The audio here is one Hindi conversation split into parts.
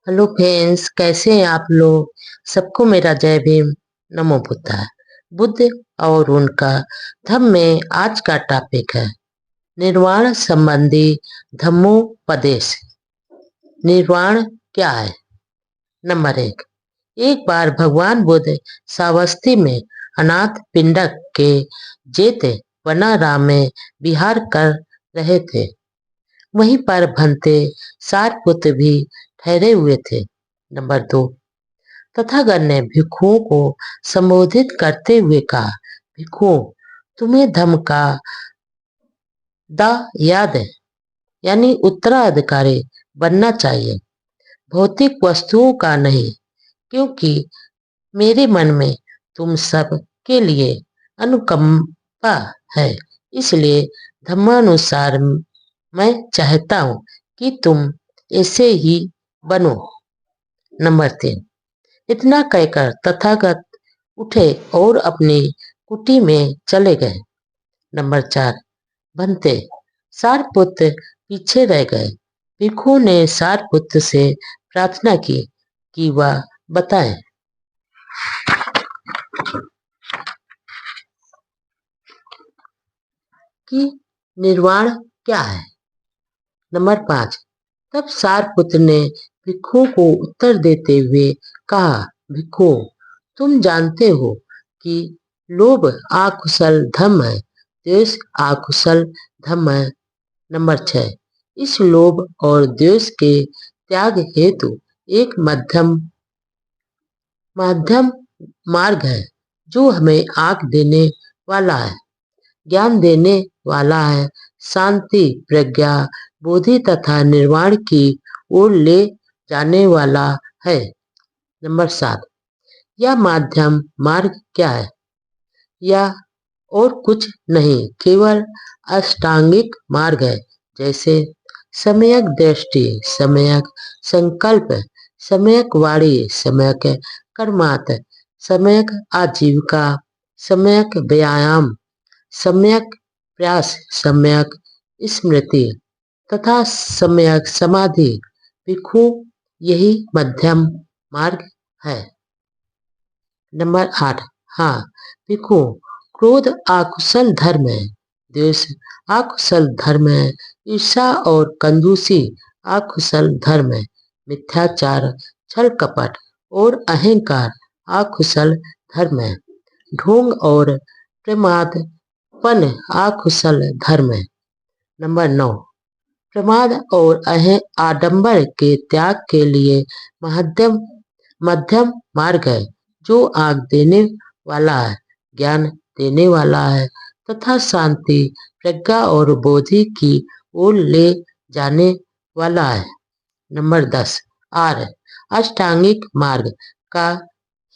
हेलो फ्रेंड्स, कैसे हैं आप लोग। सबको मेरा जय भीम। नमो बुद्धाय। बुद्ध और उनका धम्म में आज का टॉपिक है निर्वाण संबंधी धम्मोपदेश। निर्वाण क्या है। नंबर एक बार भगवान बुद्ध सावस्ती में अनाथ पिंडक के जेत वनाराम में विहार कर रहे थे। वहीं पर भंते सारपुत्र भी ठहरे हुए थे। नंबर 2, तथागत ने भिक्षुओं को संबोधित करते हुए कहा, भिक्षुओं, तुम्हें धम्म का दा याद है, यानी उत्तराधिकारी बनना चाहिए, भौतिक वस्तुओं का नहीं, क्योंकि मेरे मन में तुम सब के लिए अनुकंपा है। इसलिए धर्मानुसार मैं चाहता हूं कि तुम ऐसे ही बनो। नंबर 3, इतना कहकर तथागत उठे और अपनी कुटी में चले गए। नंबर 4, बनते सारपुत्र पीछे रह गए। भिक्षु ने सारपुत्र से प्रार्थना की कि वह बताए कि निर्वाण क्या है। नंबर 5, तब सारपुत्र ने भिक्षु को उत्तर देते हुए कहा, भिक्षु, तुम जानते हो कि लोभ आकुशल धम्म है, द्वेष आकुशल धम्म है। नंबर 6, इस लोभ और द्वेष के त्याग हेतु एक मध्यम मार्ग है जो हमें आंख देने वाला है, ज्ञान देने वाला है, शांति, प्रज्ञा, बोधि तथा निर्वाण की ओर ले जाने वाला है। नंबर 7, यह माध्यम मार्ग क्या है। यह और कुछ नहीं, केवल अष्टांगिक मार्ग है, जैसे सम्यक दृष्टि, सम्यक संकल्प, सम्यक वाणी, सम्यक कर्मात, सम्यक आजीविका, सम्यक व्यायाम, सम्यक प्रयास, सम्यक स्मृति तथा सम्यक समाधि। भिक्षु, यही मध्यम मार्ग है। नंबर 8, हाँ भिक्षु, क्रोध आकुशल धर्म है, द्वेष आकुशल धर्म है, ईर्षा और कंजूसी आकुशल धर्म है, मिथ्याचार, छल कपट और अहंकार आकुशल धर्म है, ढोंग और प्रमादपन आकुशल धर्म है। नंबर 9, प्रमाद और आडंबर के त्याग के लिए मध्यम मार्ग है जो आग देने वाला है, ज्ञान देने वाला है तथा शांति, प्रज्ञा और बोधि की ओर ले जाने वाला है। नंबर 10, आर अष्टांगिक मार्ग का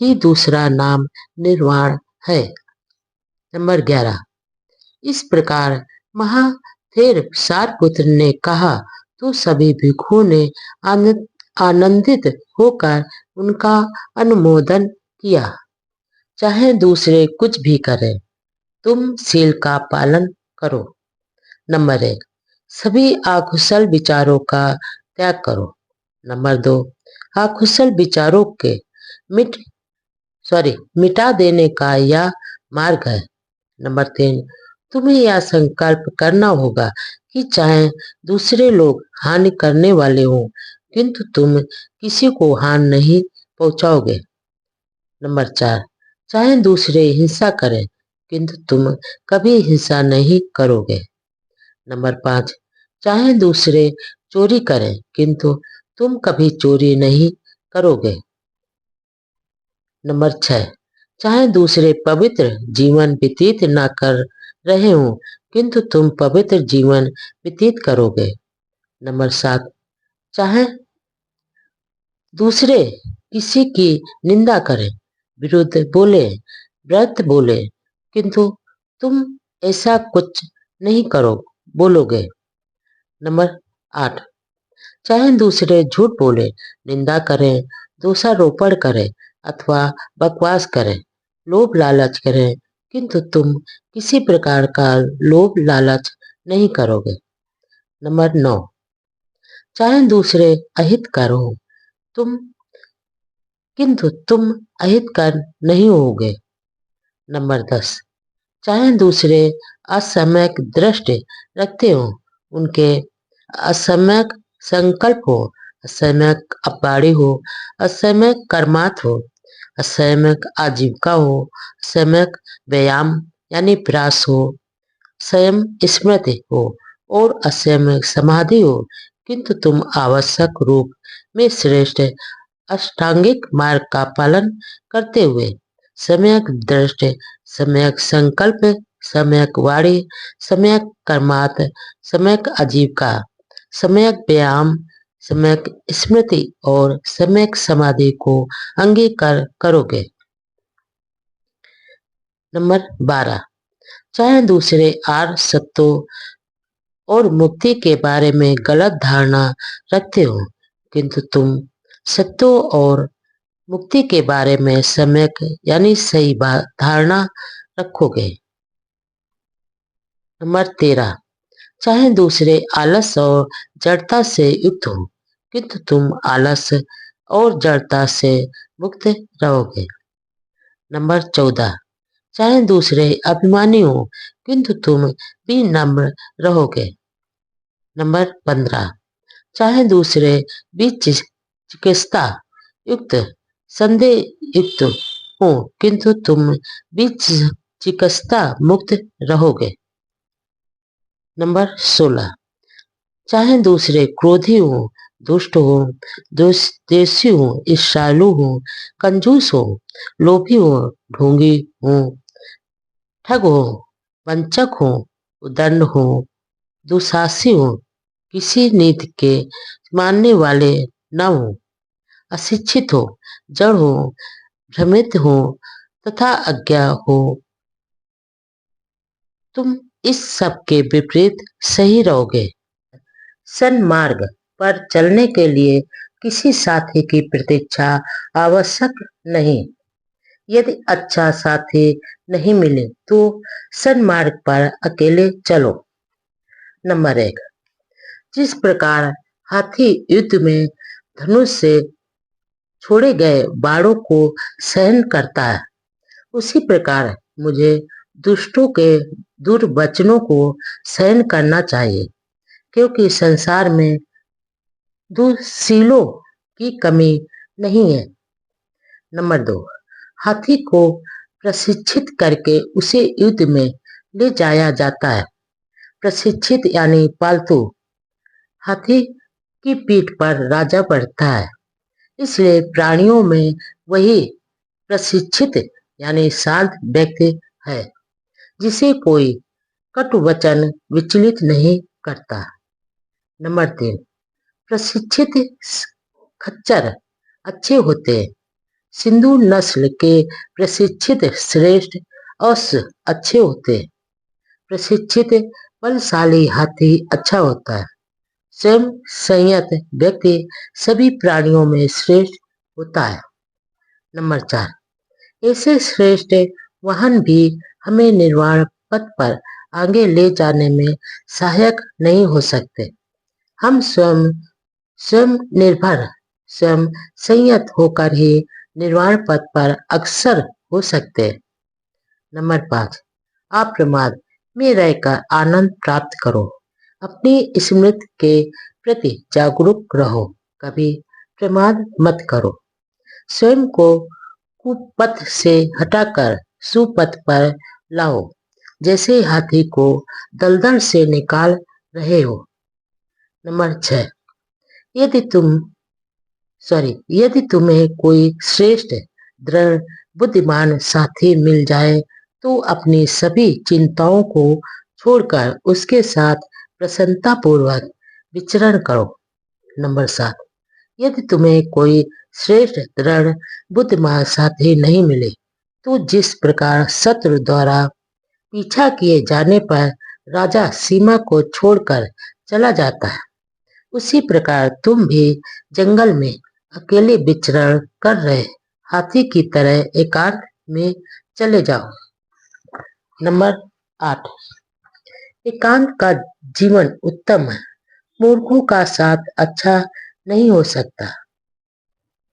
ही दूसरा नाम निर्वाण है। नंबर 11, इस प्रकार महाथेर सारपुत्र ने कहा तो सभी भिक्षुओं ने आनंदित होकर उनका अनुमोदन किया। चाहे दूसरे कुछ भी करें, तुम शील का पालन करो। नंबर 1, सभी आकुशल विचारों का त्याग करो। नंबर 2, आकुशल विचारों के मिटा देने का यह मार्ग है। नंबर 3, तुम्हें यह संकल्प करना होगा कि चाहे दूसरे लोग हानि करने वाले हों, किंतु तुम किसी को हानि नहीं पहुंचाओगे। नंबर 4, चाहे दूसरे हिंसा करें, किंतु तुम कभी हिंसा नहीं करोगे। नंबर 5, चाहे दूसरे चोरी करें, किंतु तुम कभी चोरी नहीं करोगे। नंबर 6, चाहे दूसरे पवित्र जीवन व्यतीत न कर रहे हों, किंतु तुम पवित्र जीवन व्यतीत करोगे। नंबर 7, चाहे दूसरे किसी की निंदा करें, विरुद्ध बोले, व्रत बोले, किंतु तुम ऐसा कुछ नहीं बोलोगे। नंबर 8, चाहे दूसरे झूठ बोले, निंदा करें, दोषारोपण करें अथवा बकवास करें, लोभ लालच करें, किंतु तुम किसी प्रकार का लोभ लालच नहीं करोगे। नंबर 9, चाहे दूसरे अहित करो, तुम किंतु तुम अहितकर नहीं होगे। नंबर 10, चाहे दूसरे असम्यक दृष्टि रखते हो, उनके असम्यक संकल्प हो, असम्यक अपवाड़ी हो, असम्यक कर्मात हो, असम्यक आजीविका हो, असम्यक व्यायाम यानी प्रयास हो, स्वयं स्मृति हो और असम्यक समाधि हो, किंतु तुम आवश्यक रूप में श्रेष्ठ अष्टांगिक मार्ग का पालन करते हुए सम्यक दृष्टि, सम्यक संकल्प, सम्यक वाणी, सम्यक कर्मात, सम्यक आजीविका, सम्यक व्यायाम, सम्यक स्मृति और सम्यक समाधि को अंगीकार करोगे। नंबर 12, चाहे दूसरे आर्य सत्यों और मुक्ति के बारे में गलत धारणा रखते हो, किंतु तुम सत्यों और मुक्ति के बारे में सम्यक यानी सही धारणा रखोगे। नंबर 13, चाहे दूसरे आलस और जड़ता से युक्त हो, किंतु तुम आलस और जड़ता से मुक्त रहोगे। नंबर 14, चाहे दूसरे अभिमानी हो, किंतु तुम भी नम्र रहोगे। नंबर 15, चाहे दूसरे भी चिकित्सा युक्त संदेह युक्त हो, किंतु तुम भी चिकित्सा मुक्त रहोगे। नंबर 16, चाहे दूसरे क्रोधी हो, दुष्ट हो, देशी हो, ईर्ष्यालु हो, कंजूस हो, लोभी हो, ढोंगी हो, ठग हो, वंचक हो, उदंड हो, दुशासी हो, किसी नीति के मानने वाले न हो, अशिक्षित हो, जड़ हो, भ्रमित हो तथा अज्ञा हो, तुम इस सब के विपरीत सही रहोगे। सन्मार्ग पर चलने के लिए किसी साथी की प्रतीक्षा आवश्यक नहीं। यदि अच्छा साथी नहीं मिले तो सन्मार्ग पर अकेले चलो। नंबर 1, जिस प्रकार हाथी युद्ध में धनुष से छोड़े गए बाणों को सहन करता है, उसी प्रकार मुझे दुष्टों के दुर्वचनों को सहन करना चाहिए, क्योंकि संसार में दुशीलों की कमी नहीं है। नंबर 2, हाथी को प्रशिक्षित करके उसे युद्ध में ले जाया जाता है। प्रशिक्षित यानी पालतू हाथी की पीठ पर राजा बैठता है, इसलिए प्राणियों में वही प्रशिक्षित यानी शांत व्यक्ति है, जिसे कोई कटु वचन विचलित नहीं करता। नंबर 3, प्रशिक्षित खच्चर अच्छे होते हैं। सिंधु नस्ल के प्रशिक्षित श्रेष्ठ अश्व अच्छे होते हैं। प्रशिक्षित बलशाली हाथी अच्छा होता है। स्वयं संयत व्यक्ति सभी प्राणियों में श्रेष्ठ होता है। नंबर 4, ऐसे श्रेष्ठ वाहन भी हमें निर्वाण पथ पर आगे ले जाने में सहायक नहीं हो सकते। हम स्वयं निर्भर, स्वयं संयत होकर ही निर्वाण पथ पर अग्रसर हो सकते हैं। नंबर 5, आप प्रमाद में रहकर आनंद प्राप्त करो। अपनी स्मृति के प्रति जागरूक रहो, कभी प्रमाद मत करो। स्वयं को कुपथ से हटाकर सुपथ पर लाओ, जैसे हाथी को दलदल से निकाल रहे हो। नंबर 6, यदि तुम्हें कोई श्रेष्ठ दृढ़ बुद्धिमान साथी मिल जाए तो अपनी सभी चिंताओं को छोड़कर उसके साथ प्रसन्नता पूर्वक विचरण करो। नंबर 7, यदि तुम्हें कोई श्रेष्ठ दृढ़ बुद्धिमान साथी नहीं मिले तो जिस प्रकार शत्रु द्वारा पीछा किए जाने पर राजा सीमा को छोड़कर चला जाता है, उसी प्रकार तुम भी जंगल में अकेले विचरण कर रहे हाथी की तरह एकांत में चले जाओ। नंबर 8, एकांत का जीवन उत्तम है। मूर्खों का साथ अच्छा नहीं हो सकता।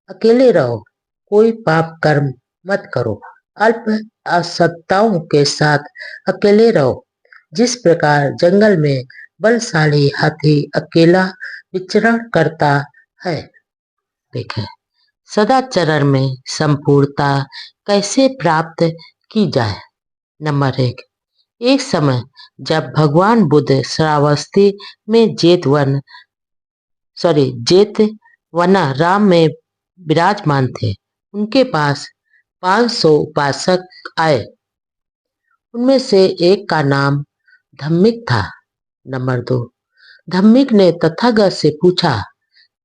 अकेले रहो, कोई पाप कर्म मत करो, अल्प असत्ताओं के साथ अकेले रहो। जिस प्रकार जंगल में बलशाली हाथी अकेला विचरण करता है। देखें, सदाचरण में संपूर्णता कैसे प्राप्त की जाए। नंबर 1, एक समय जब भगवान बुद्ध श्रावस्ती में जेतवना राम में विराजमान थे, उनके पास 500 उपासक आए। उनमें से एक का नाम धम्मिक था। नंबर 2, धम्मिक ने तथागत से पूछा,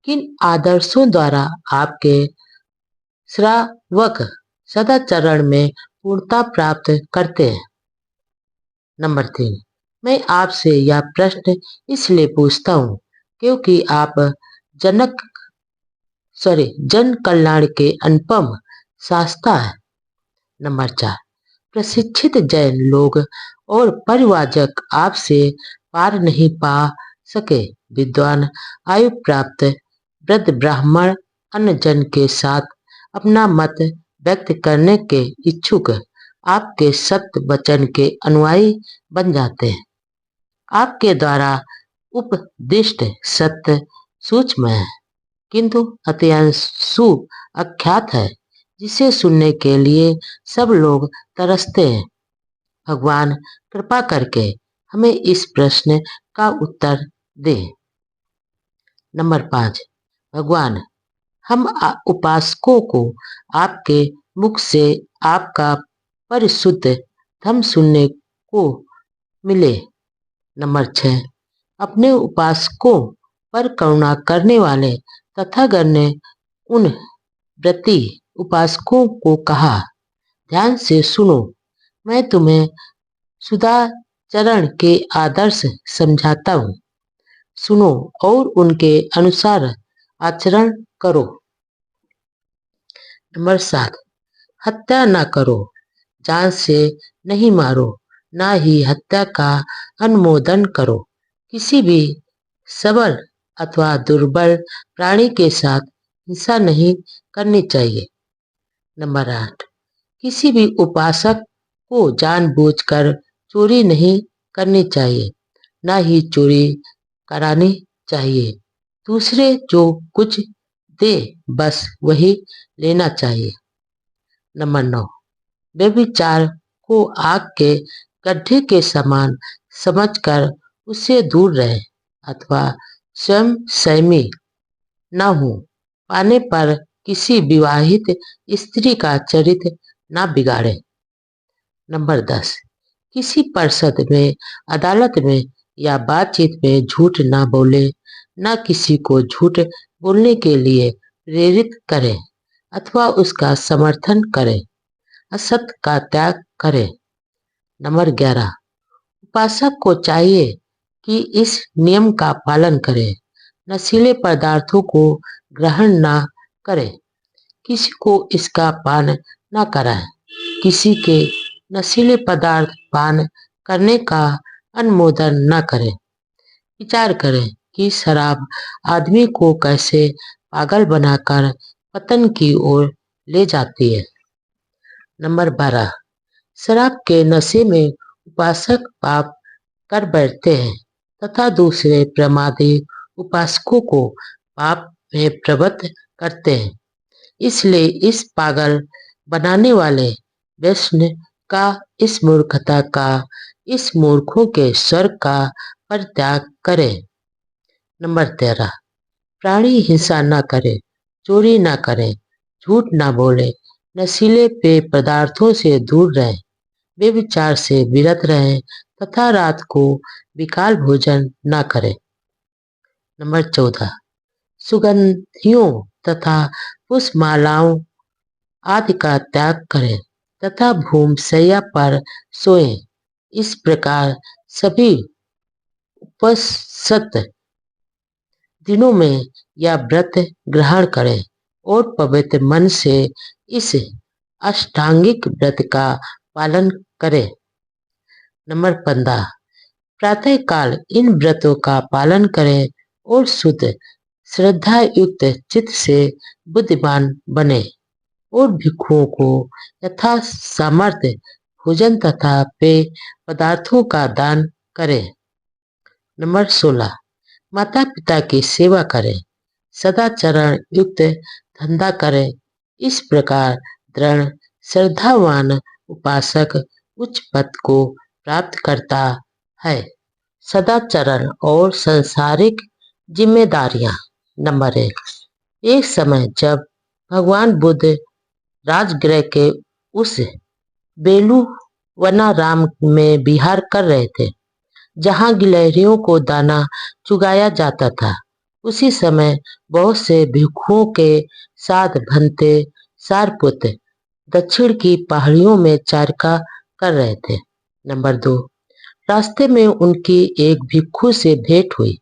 किन आदर्शों द्वारा आपके श्रावक सदाचरण में पूर्णता प्राप्त करते हैं। नंबर 3, मैं आपसे यह प्रश्न इसलिए पूछता हूँ क्योंकि आप जन कल्याण के अनुपम शास्ता है। नंबर 4, प्रशिक्षित जैन लोग और परिवाजक आपसे पार नहीं पा सके। विद्वान आयु प्राप्त वृद्ध ब्राह्मण अन्य जन के साथ अपना मत व्यक्त करने के इच्छुक आपके सत्य वचन के अनुयायी बन जाते हैं। आपके द्वारा उपदिष्ट सत्य सूक्ष्म है, किंतु अत्यंत सुअख्यात है, जिसे सुनने के लिए सब लोग तरसते हैं। भगवान कृपा करके हमें इस प्रश्न का उत्तर दें। नंबर 5, भगवान, हम उपासकों को आपके मुख से आपका परिशुद्ध धम्म सुनने को मिले। नंबर 6, अपने उपासकों पर करुणा करने वाले तथागत ने उन व्रती उपासकों को कहा, ध्यान से सुनो, मैं तुम्हें सदाचरण के आदर्श समझाता हूँ। सुनो और उनके अनुसार आचरण करो। नंबर 7, हत्या न करो, जान से नहीं मारो, ना ही हत्या का अनुमोदन करो। किसी भी सबल अथवा दुर्बल प्राणी के साथ हिंसा नहीं करनी चाहिए। नंबर 8, किसी भी उपासक को जानबूझकर चोरी नहीं करनी चाहिए, ना ही चोरी करानी चाहिए। दूसरे जो कुछ दे बस वही लेना चाहिए। नंबर 9, व्यभिचार को आग के गड्ढे के समान समझकर उससे दूर रहे अथवा स्वयं संयमी न हो, पाने पर किसी विवाहित स्त्री का चरित्र न बिगाड़े। नंबर 10, किसी परिषद में, अदालत में या बातचीत में झूठ न बोले, न किसी को झूठ बोलने के लिए प्रेरित करें अथवा उसका समर्थन करें, असत्य का त्याग करें। नंबर 11, उपासक को चाहिए कि इस नियम का पालन करें, नशीले पदार्थों को ग्रहण न करें, किसी को इसका पान न कराएं, किसी के नशीले पदार्थ पान करने का अनुमोदन न करें। विचार करें कि शराब आदमी को कैसे पागल बनाकर पतन की ओर ले जाती है। नंबर 12, शराब के नशे में उपासक पाप कर बैठते हैं तथा दूसरे प्रमादी उपासकों को पाप में प्रवृत्त करते हैं। इसलिए इस पागल बनाने वाले व्यसन का, इस मूर्खता का, इस मूर्खों के स्वर्ग का परित्याग करें। नंबर 13, प्राणी हिंसा न करे, चोरी न करे, झूठ न बोले, नशीले पेय पदार्थों से दूर रहें, व्यभिचार से विरत रहें तथा रात को विकाल भोजन न करें। नंबर 14, सुगंधियों तथा पुष्पमालाओं आदि का त्याग करें तथा भूमशैया पर सोएं। इस प्रकार सभी उपसत दिनों में यह व्रत ग्रहण करें और पवित्र मन से इस अष्टांगिक व्रत का पालन करें। नंबर 15, प्रातः काल इन व्रतों का पालन करें और शुद्ध श्रद्धा युक्त चित्त से बुद्धिमान बने और भिक्षुओं को यथा सामर्थ्य भोजन तथा पेय पदार्थों का दान करें। नंबर 16, माता पिता की सेवा करें, सदाचरण युक्त धंधा करें। इस प्रकार दृढ़ श्रद्धावान उपासक उच्च पद को प्राप्त करता है। सदाचरण और सांसारिक जिम्मेदारियां। नंबर 1, एक समय जब भगवान बुद्ध राजगृह के उस बेलूवनाराम में विहार कर रहे थे जहां गिलहरियों को दाना चुगाया जाता था, उसी समय बहुत से भिक्षुओं के साथ भंते सारपुत्र दक्षिण की पहाड़ियों में चारका कर रहे थे। नंबर 2, रास्ते में उनकी एक भिक्षु से भेंट हुई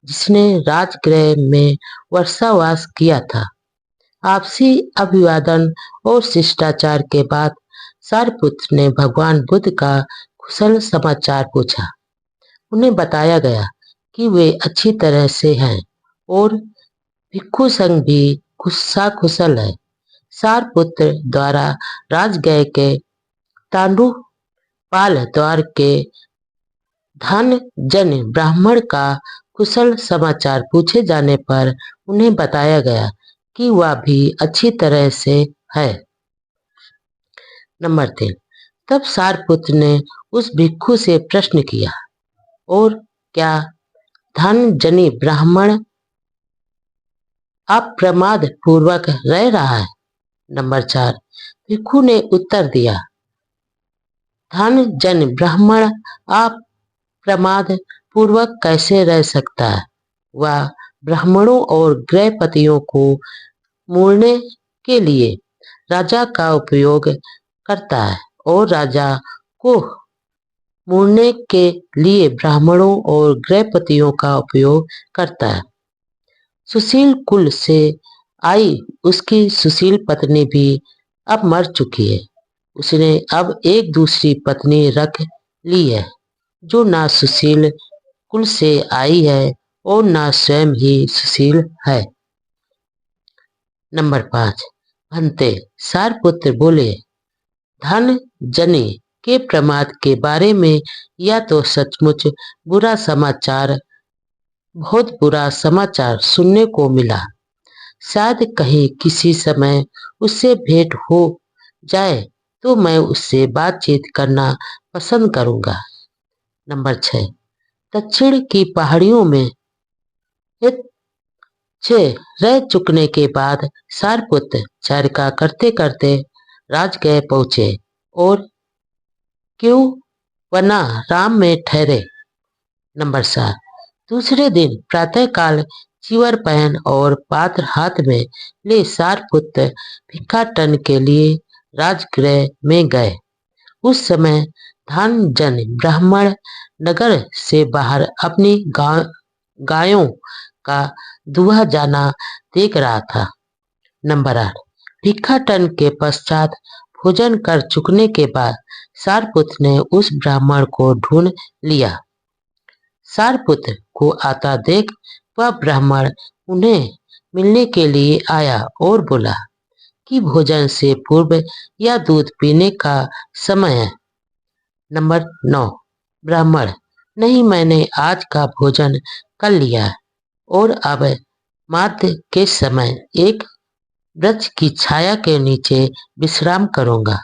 जिसने राजगृह में वर्षावास किया था। आपसी अभिवादन और शिष्टाचार के बाद सारपुत्र ने भगवान बुद्ध का कुशल समाचार पूछा। उन्हें बताया गया कि वे अच्छी तरह से हैं और भिक्षु संघ भी कुशल है। सारपुत्र द्वारा राजगृह के तांडुपाल द्वार के धन जन ब्राह्मण का कुशल समाचार पूछे जाने पर उन्हें बताया गया कि वह भी अच्छी तरह से है। नंबर 3, तब सारपुत्र ने उस भिक्षु से प्रश्न किया, और क्या धन जनी ब्राह्मण अप्रमाद पूर्वक रह रहा है? नंबर 4, भिक्षु ने उत्तर दिया, धन जन ब्राह्मण अप्रमाद पूर्वक कैसे रह सकता है? वह ब्राह्मणों और गृहपतियों को मोड़ने के लिए राजा का उपयोग करता है और राजा को मोड़ने के लिए ब्राह्मणों और गृहपतियों का उपयोग करता है। सुशील कुल से आई उसकी सुशील पत्नी भी अब मर चुकी है। उसने अब एक दूसरी पत्नी रख ली है जो ना सुशील कुल से आई है और ना स्वयं ही सुशील है। नंबर 5, भंते सारपुत्र बोले, धन जनी के प्रमाद के बारे में यह तो सचमुच बहुत बुरा समाचार सुनने को मिला। शायद कहीं किसी समय उससे भेंट हो जाए तो मैं उससे बातचीत करना पसंद करूंगा। नंबर 6, दक्षिण की पहाड़ियों में रह चुकने के बाद सारपुत्र चरका करते करते राजगृह पहुंचे और क्यों वना राम में ठहरे। नंबर 7, दूसरे दिन प्रातःकाल चिवर पहन और पात्र हाथ में ले सारपुत्र भिक्षाटन के लिए राजगृह में गए। उस समय धन जन ब्राह्मण नगर से बाहर अपनी गायों का दुहा जाना देख रहा था। नंबर 8, भिक्षाटन के पश्चात भोजन कर चुकने के बाद सारपुत्र ने उस ब्राह्मण को ढूंढ लिया। सारपुत्र को आता देख वह ब्राह्मण उन्हें मिलने के लिए आया और बोला कि भोजन से पूर्व यह दूध पीने का समय है। नंबर 9, ब्राह्मण, नहीं, मैंने आज का भोजन कर लिया और अब माध्य के समय एक वृक्ष की छाया के नीचे विश्राम करूंगा।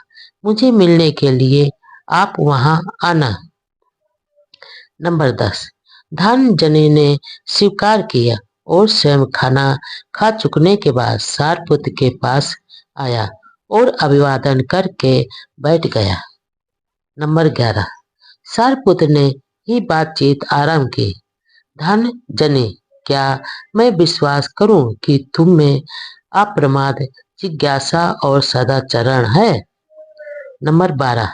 मुझे मिलने के लिए आप वहां आना। नंबर 10, धन जने ने स्वीकार किया और स्वयं खाना खा चुकने के बाद सारपुत्र के पास आया और अभिवादन करके बैठ गया। नंबर 11, सारपुत्र ने ही बातचीत आरंभ की। धन जने, क्या मैं विश्वास करूं कि तुम में अप्रमाद, जिज्ञासा और सदाचरण है? नंबर 12,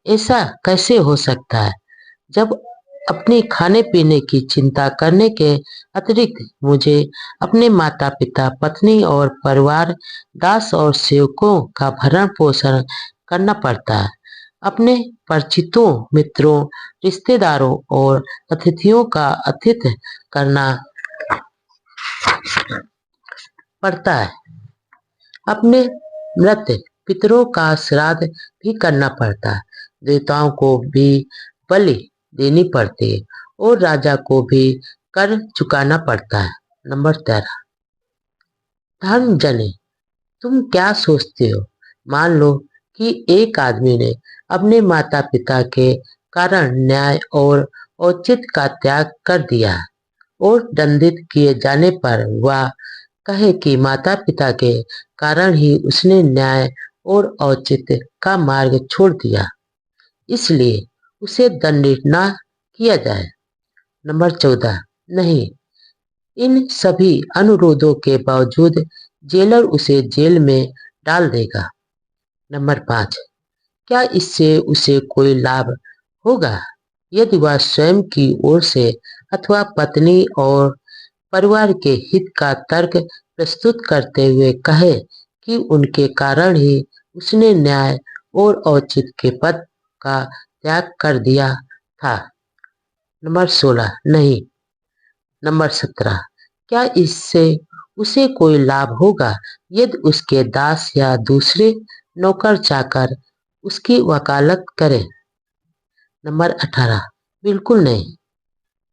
ऐसा कैसे हो सकता है जब अपनी खाने पीने की चिंता करने के अतिरिक्त मुझे अपने माता पिता, पत्नी और परिवार, दास और सेवकों का भरण पोषण करना पड़ता है। अपने परिचितों, मित्रों, रिश्तेदारों और अतिथियों का आतिथ्य करना पड़ता है। अपने मृत पितरों का श्राद्ध भी करना पड़ता है। देवताओं को भी बलि देनी पड़ती है और राजा को भी कर चुकाना पड़ता है। नंबर 13, धर्म जने, तुम क्या सोचते हो? मान लो कि एक आदमी ने अपने माता पिता के कारण न्याय और औचित्य का त्याग कर दिया है और दंडित किए जाने पर वह कहे कि माता पिता के कारण ही उसने न्याय और औचित्य का मार्ग छोड़ दिया, इसलिए उसे दंडित ना किया जाए। नंबर 14, नहीं, इन सभी अनुरोधों के बावजूद जेलर उसे जेल में डाल देगा। नंबर 5, क्या इससे उसे कोई लाभ होगा? यदि वह स्वयं की ओर से अथवा पत्नी और परिवार के हित का तर्क प्रस्तुत करते हुए कहे कि उनके कारण ही उसने न्याय और औचित्य के पद का त्याग कर दिया था। नंबर 16, नहीं। नंबर 17, क्या इससे उसे कोई लाभ होगा यदि उसके दास या दूसरे नौकर चाकर उसकी वकालत करें? नंबर 18, बिल्कुल नहीं।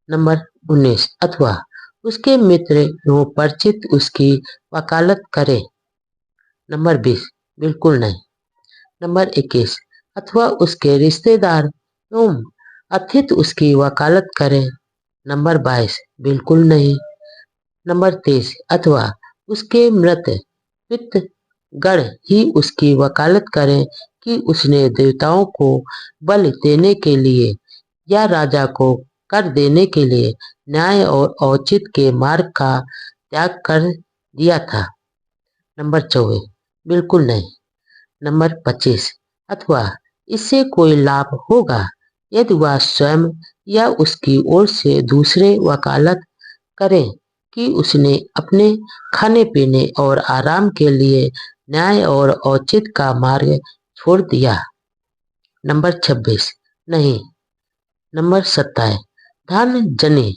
नंबर 19, अथवा उसके मित्र एवं परिचित उसकी वकालत करें? नंबर 20, बिल्कुल नहीं। नंबर 21, अथवा उसके रिश्तेदार एवं अतिथि उसकी वकालत करें? नंबर 22, बिल्कुल नहीं। नंबर 23, अथवा उसके मृत पितृगण ही उसकी वकालत करें कि उसने देवताओं को बलि देने के लिए या राजा को कर देने के लिए न्याय और औचित्य के मार्ग का त्याग कर दिया था। नंबर 24, बिल्कुल नहीं। नंबर 25, अथवा इससे कोई लाभ होगा यदि वह स्वयं या उसकी ओर से दूसरे वकालत करें कि उसने अपने खाने पीने और आराम के लिए न्याय और औचित्य का मार्ग छोड़ दिया। नंबर 26, नहीं। नंबर 27, धन जने,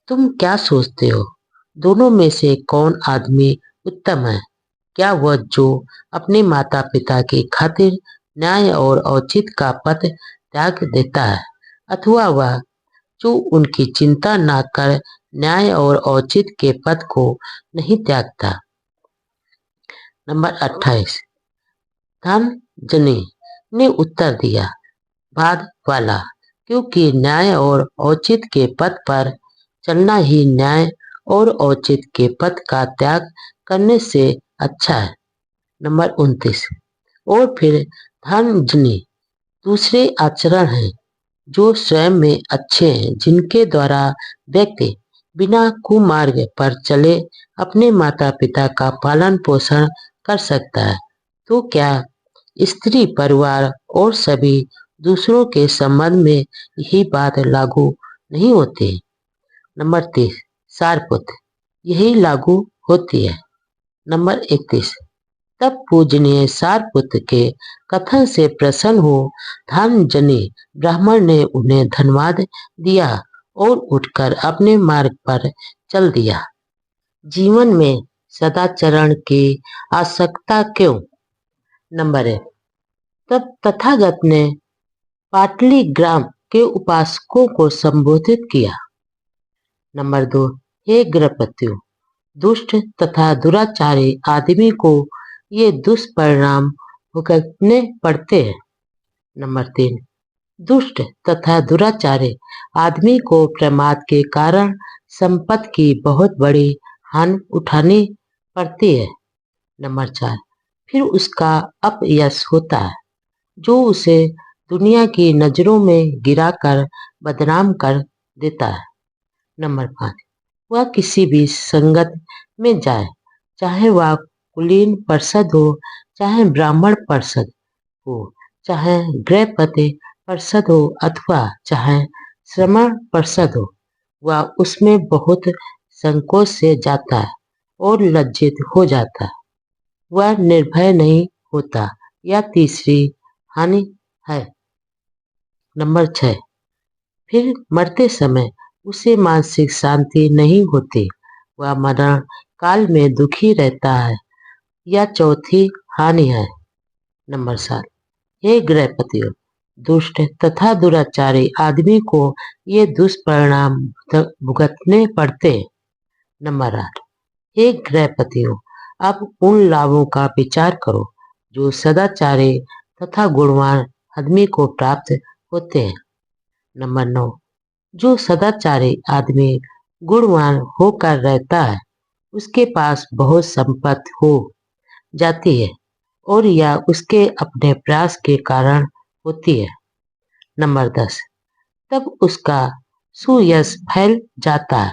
तुम क्या सोचते हो? दोनों में से कौन आदमी उत्तम है? क्या वह जो अपने माता पिता की खातिर न्याय और औचित्य का पथ त्याग देता है, अथवा वह जो उनकी चिंता न कर न्याय और औचित्य के पथ को नहीं त्यागता? नंबर 28, धन जने ने उत्तर दिया, बाद वाला, क्योंकि न्याय और औचित्य के पथ पर चलना ही न्याय और औचित्य के पथ का त्याग करने से अच्छा है। नंबर 29, और फिर धर्मजनी दूसरे आचरण हैं जो स्वयं में अच्छे हैं, जिनके द्वारा व्यक्ति बिना कुमार्ग पर चले अपने माता पिता का पालन पोषण कर सकता है। तो क्या स्त्री, परिवार और सभी दूसरों के संबंध में यही बात लागू नहीं होती? नंबर 30, सारपुत्र, यही लागू होती है। नंबर 31, तब पूजनीय सारपुत्र के कथन से प्रसन्न हो धर्मजनी ब्राह्मण ने उन्हें धन्यवाद दिया और उठकर अपने मार्ग पर चल दिया। जीवन में सदाचरण की आवश्यकता क्यों? नंबर 1, तब तथागत ने पाटलीग्राम के उपासकों को संबोधित किया। नंबर 2, हे गृहपतियों, दुष्ट तथा दुराचारी आदमी को ये दुष्परिणाम भुगतने पड़ते हैं। नंबर 3, दुष्ट तथा दुराचारी आदमी को प्रमाद के कारण संपत्ति की बहुत बड़ी हानि उठानी पड़ती है। नंबर 4, फिर उसका अपयश होता है जो उसे दुनिया की नजरों में गिराकर बदनाम कर देता है। नंबर 5, वह किसी भी संगत में जाए, चाहे वह कुलीन परिषद हो, चाहे ब्राह्मण परिषद हो, चाहे गृहपति परिषद हो, अथवा चाहे श्रमण परिषद हो, वह उसमें बहुत संकोच से जाता है और लज्जित हो जाता है। वह निर्भय नहीं होता। यह तीसरी हानि है। नंबर 6, फिर मरते समय उसे मानसिक शांति नहीं होती। वह मरण काल में दुखी रहता है। यह चौथी हानि है। नंबर 7, हे गृहपतियों, दुष्ट तथा दुराचारी आदमी को ये दुष्परिणाम भुगतने पड़ते हैं। नंबर 8, हे गृहपतियों, आप उन लाभों का विचार करो जो सदाचारी तथा गुणवान आदमी को प्राप्त होते हैं। नंबर 9, जो सदाचारी आदमी गुणवान होकर रहता है उसके पास बहुत संपत्ति हो जाती है और यह उसके अपने प्रयास के कारण होती है। नंबर 10, तब उसका सुयश फैल जाता है,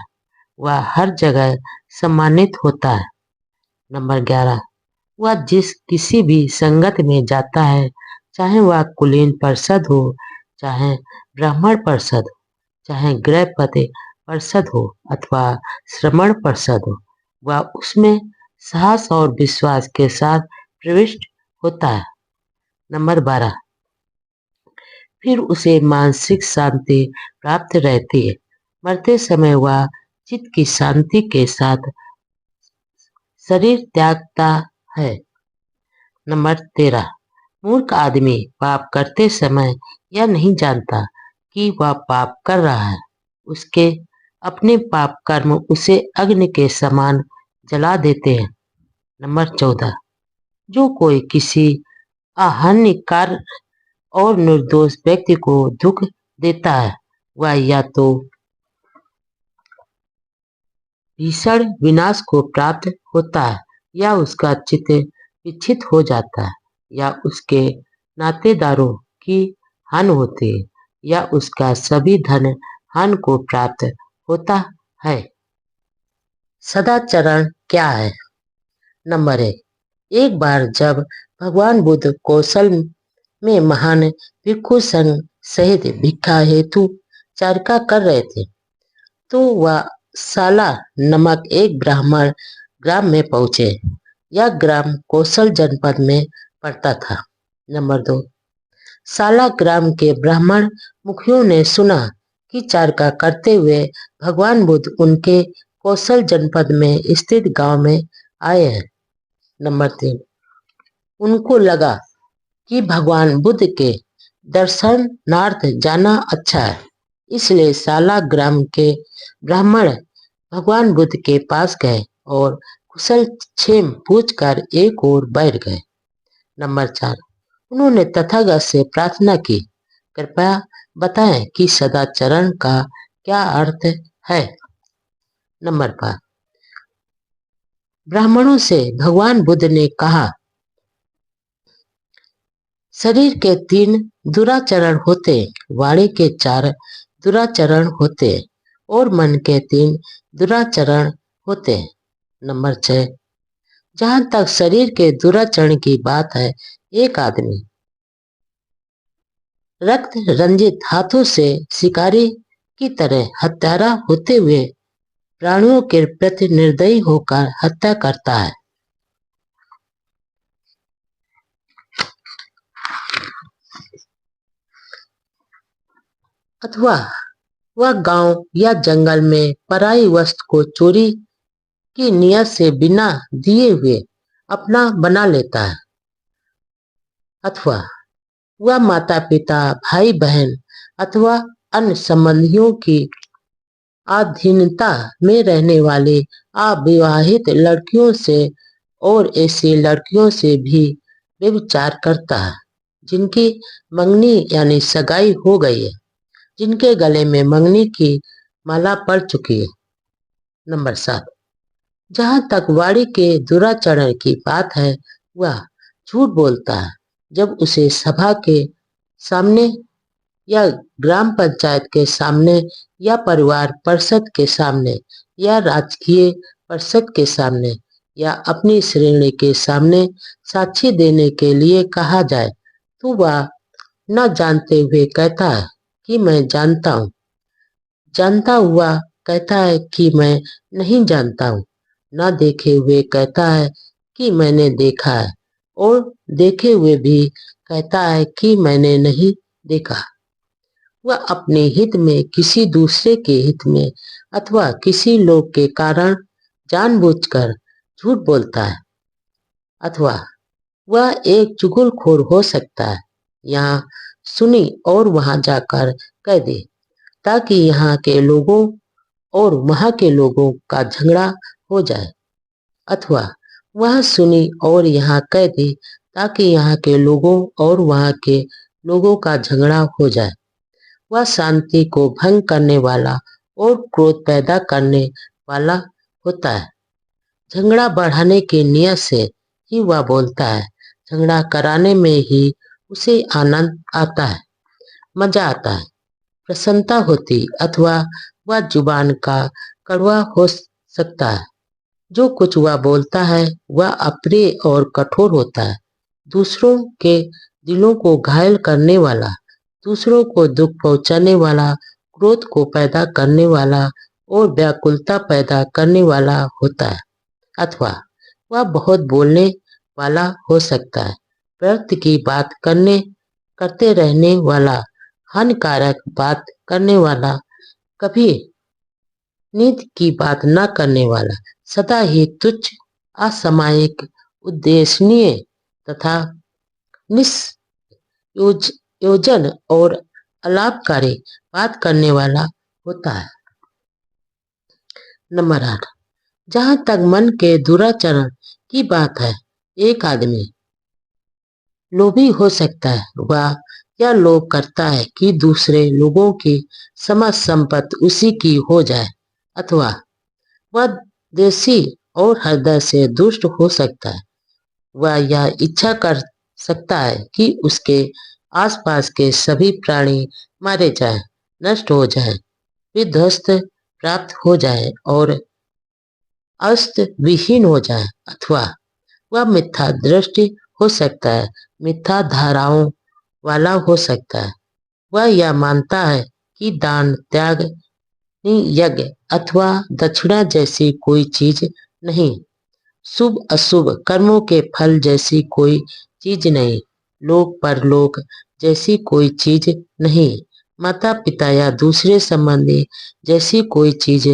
वह हर जगह सम्मानित होता है। नंबर 11, वह जिस किसी भी संगत में जाता है, चाहे वह कुलीन परिषद हो, चाहे ब्राह्मण परिषद हो, चाहे गृहपति परिषद हो अथवा श्रमण परिषद हो, वह उसमें साहस और विश्वास के साथ प्रविष्ट होता है। नंबर 12, फिर उसे मानसिक शांति प्राप्त रहती है। मरते समय वह चित्त की शांति के साथ शरीर त्यागता है। नंबर 13, मूर्ख आदमी पाप करते समय यह नहीं जानता कि वह पाप कर रहा है। उसके अपने पाप कर्म उसे अग्नि के समान जला देते हैं। नंबर 14, जो कोई किसी अहानिकार और निर्दोष व्यक्ति को दुख देता है, वह या तो भीषण विनाश को प्राप्त होता है, या उसका चित्त विक्षिप्त हो जाता है, या उसके नातेदारों की हानि होती है, या उसका सभी धन हानि को प्राप्त होता है। सदाचरण क्या है? नंबर 1, एक बार जब भगवान बुद्ध कौशल में महान भिक्षु संघ सहित भिक्षा हेतु चर्चा कर रहे थे, तो वह साला नमक एक ब्राह्मण ग्राम में पहुंचे। यह ग्राम कौशल जनपद में पड़ता था। नंबर 2, साला ग्राम के ब्राह्मण मुखियों ने सुना कि चर्चा करते हुए भगवान बुद्ध उनके कौशल जनपद में स्थित गांव में आए हैं। नंबर 3, उनको लगा कि भगवान बुद्ध के दर्शनार्थ जाना अच्छा है, इसलिए साला ग्राम के ब्राह्मण भगवान बुद्ध के पास गए और कुशल क्षेम पूछकर एक ओर बैठ गए। नंबर 4, उन्होंने तथागत से प्रार्थना की, कृपया बताएं कि सदाचरण का क्या अर्थ है। नंबर 5, ब्राह्मणों से भगवान बुद्ध ने कहा, शरीर के 3 दुराचरण होते, वाणी के 4 दुराचरण होते और मन के 3 दुराचरण होते हैं। नंबर 6, जहां तक शरीर के दुराचरण की बात है, एक आदमी रक्त रंजित हाथों से शिकारी की तरह हत्यारा होते हुए प्राणियों के प्रति निर्दयी होकर हत्या करता है, अथवा वह गांव या जंगल में पराई वस्तु को चोरी की नियत से बिना दिए हुए अपना बना लेता है, अथवा वह माता पिता भाई बहन अथवा अन्य संबंधियों की अधीनता में रहने वाली अविवाहित लड़कियों से और ऐसी लड़कियों से भी व्यभिचार करता है जिनकी मंगनी यानी सगाई हो गई है, जिनके गले में मंगनी की माला पड़ चुकी है। नंबर 7, जहां तक वाणी के दुराचरण की बात है, वह झूठ बोलता है जब उसे सभा के सामने या ग्राम पंचायत के सामने या परिवार परिषद के सामने या राजकीय परिषद के सामने या अपनी श्रेणी के सामने साक्षी देने के लिए कहा जाए, तो वह न जानते हुए कहता है कि मैं जानता हूँ, जानता हुआ कहता है कि मैं नहीं जानता हूँ, न देखे हुए कहता है कि मैंने देखा है, और देखे हुए भी कहता है कि मैंने नहीं देखा। वह अपने हित में किसी दूसरे के हित में अथवा किसी लोग के कारण जानबूझकर झूठ बोलता है, अथवा वह एक चुगलखोर हो सकता है। यहाँ सुनी और वहां जाकर कह दे, ताकि यहाँ के लोगों और वहां के लोगों का झगड़ा हो जाए, अथवा वह सुनी और यहाँ कह दे ताकि यहाँ के लोगों और वहां के लोगों का झगड़ा हो जाए। वह शांति को भंग करने वाला और क्रोध पैदा करने वाला होता है। झगड़ा बढ़ाने की नियत से ही वह बोलता है। झगड़ा कराने में ही उसे आनंद आता है, मजा आता है, प्रसन्नता होती, अथवा वह जुबान का कड़वा हो सकता है। जो कुछ वह बोलता है वह अप्रिय और कठोर होता है, दूसरों के दिलों को घायल करने वाला, दूसरों को दुख पहुंचाने वाला, क्रोध को पैदा करने वाला और व्याकुलता पैदा करने वाला होता है। अथवा वह बहुत बोलने वाला हो सकता है, व्यर्थ की बात करते रहने वाला, हानिकारक बात करने वाला, कभी नीति की बात न करने वाला, सदा ही तुच्छ, असामयिक, उद्देश्यहीन तथा निष्प्रयोजन और अलाभकारी बात करने वाला होता है। नंबर 8, जहां तक मन के दुराचरण की बात है, एक आदमी लोभी हो सकता है। वह यह लोभ करता है कि दूसरे लोगों की समस्त संपत्ति उसी की हो जाए, अथवा वह देशी और हृदय से दुष्ट हो सकता है। वह यह इच्छा कर सकता है कि उसके आसपास के सभी प्राणी मारे जाएं, नष्ट हो जाएं, विध्वस्त प्राप्त हो जाएं और अस्त विहीन हो जाएं, अथवा वह मिथ्या दृष्टि हो सकता है, मिथ्या धाराओं वाला हो सकता है। वह यह मानता है कि दान, त्याग, यज्ञ अथवा दक्षिणा जैसी कोई चीज नहीं, शुभ अशुभ कर्मों के फल जैसी कोई चीज नहीं, लोक परलोक जैसी कोई चीज नहीं, माता पिता या दूसरे संबंधी जैसी कोई चीज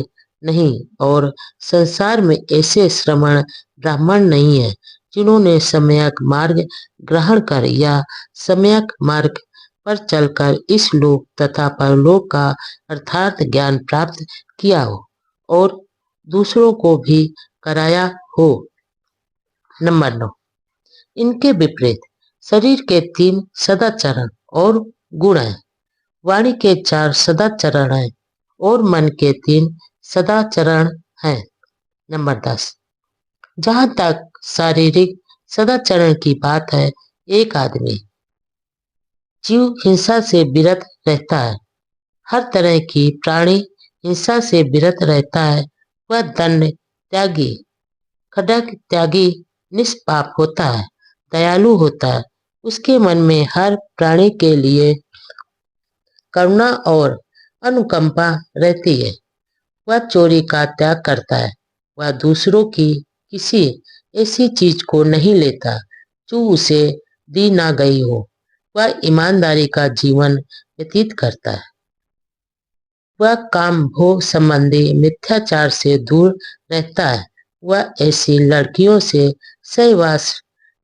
नहीं, और संसार में ऐसे श्रमण ब्राह्मण नहीं है जिन्होंने सम्यक मार्ग ग्रहण कर या सम्यक मार्ग पर चलकर इस लोक तथा परलोक का अर्थात ज्ञान प्राप्त किया हो और दूसरों को भी कराया हो। नंबर 9, इनके विपरीत शरीर के 3 सदाचरण और गुण हैं, वाणी के 4 सदाचरण हैं और मन के 3 सदाचरण हैं। नंबर 10, जहां तक शारीरिक सदाचरण की बात है, एक आदमी जीव हिंसा से विरत रहता है, हर तरह की प्राणी हिंसा से विरत रहता है। वह दंड त्यागी, खड्ग त्यागी, निष्पाप होता है, दयालु होता है। उसके मन में हर प्राणी के लिए करुणा और अनुकंपा रहती है। वह चोरी का त्याग करता है। वह दूसरों की किसी ऐसी चीज को नहीं लेता जो उसे दी ना गई हो। वह ईमानदारी का जीवन व्यतीत करता है। वह काम भोग संबंधी मिथ्याचार से दूर रहता है। वह ऐसी लड़कियों से सहवास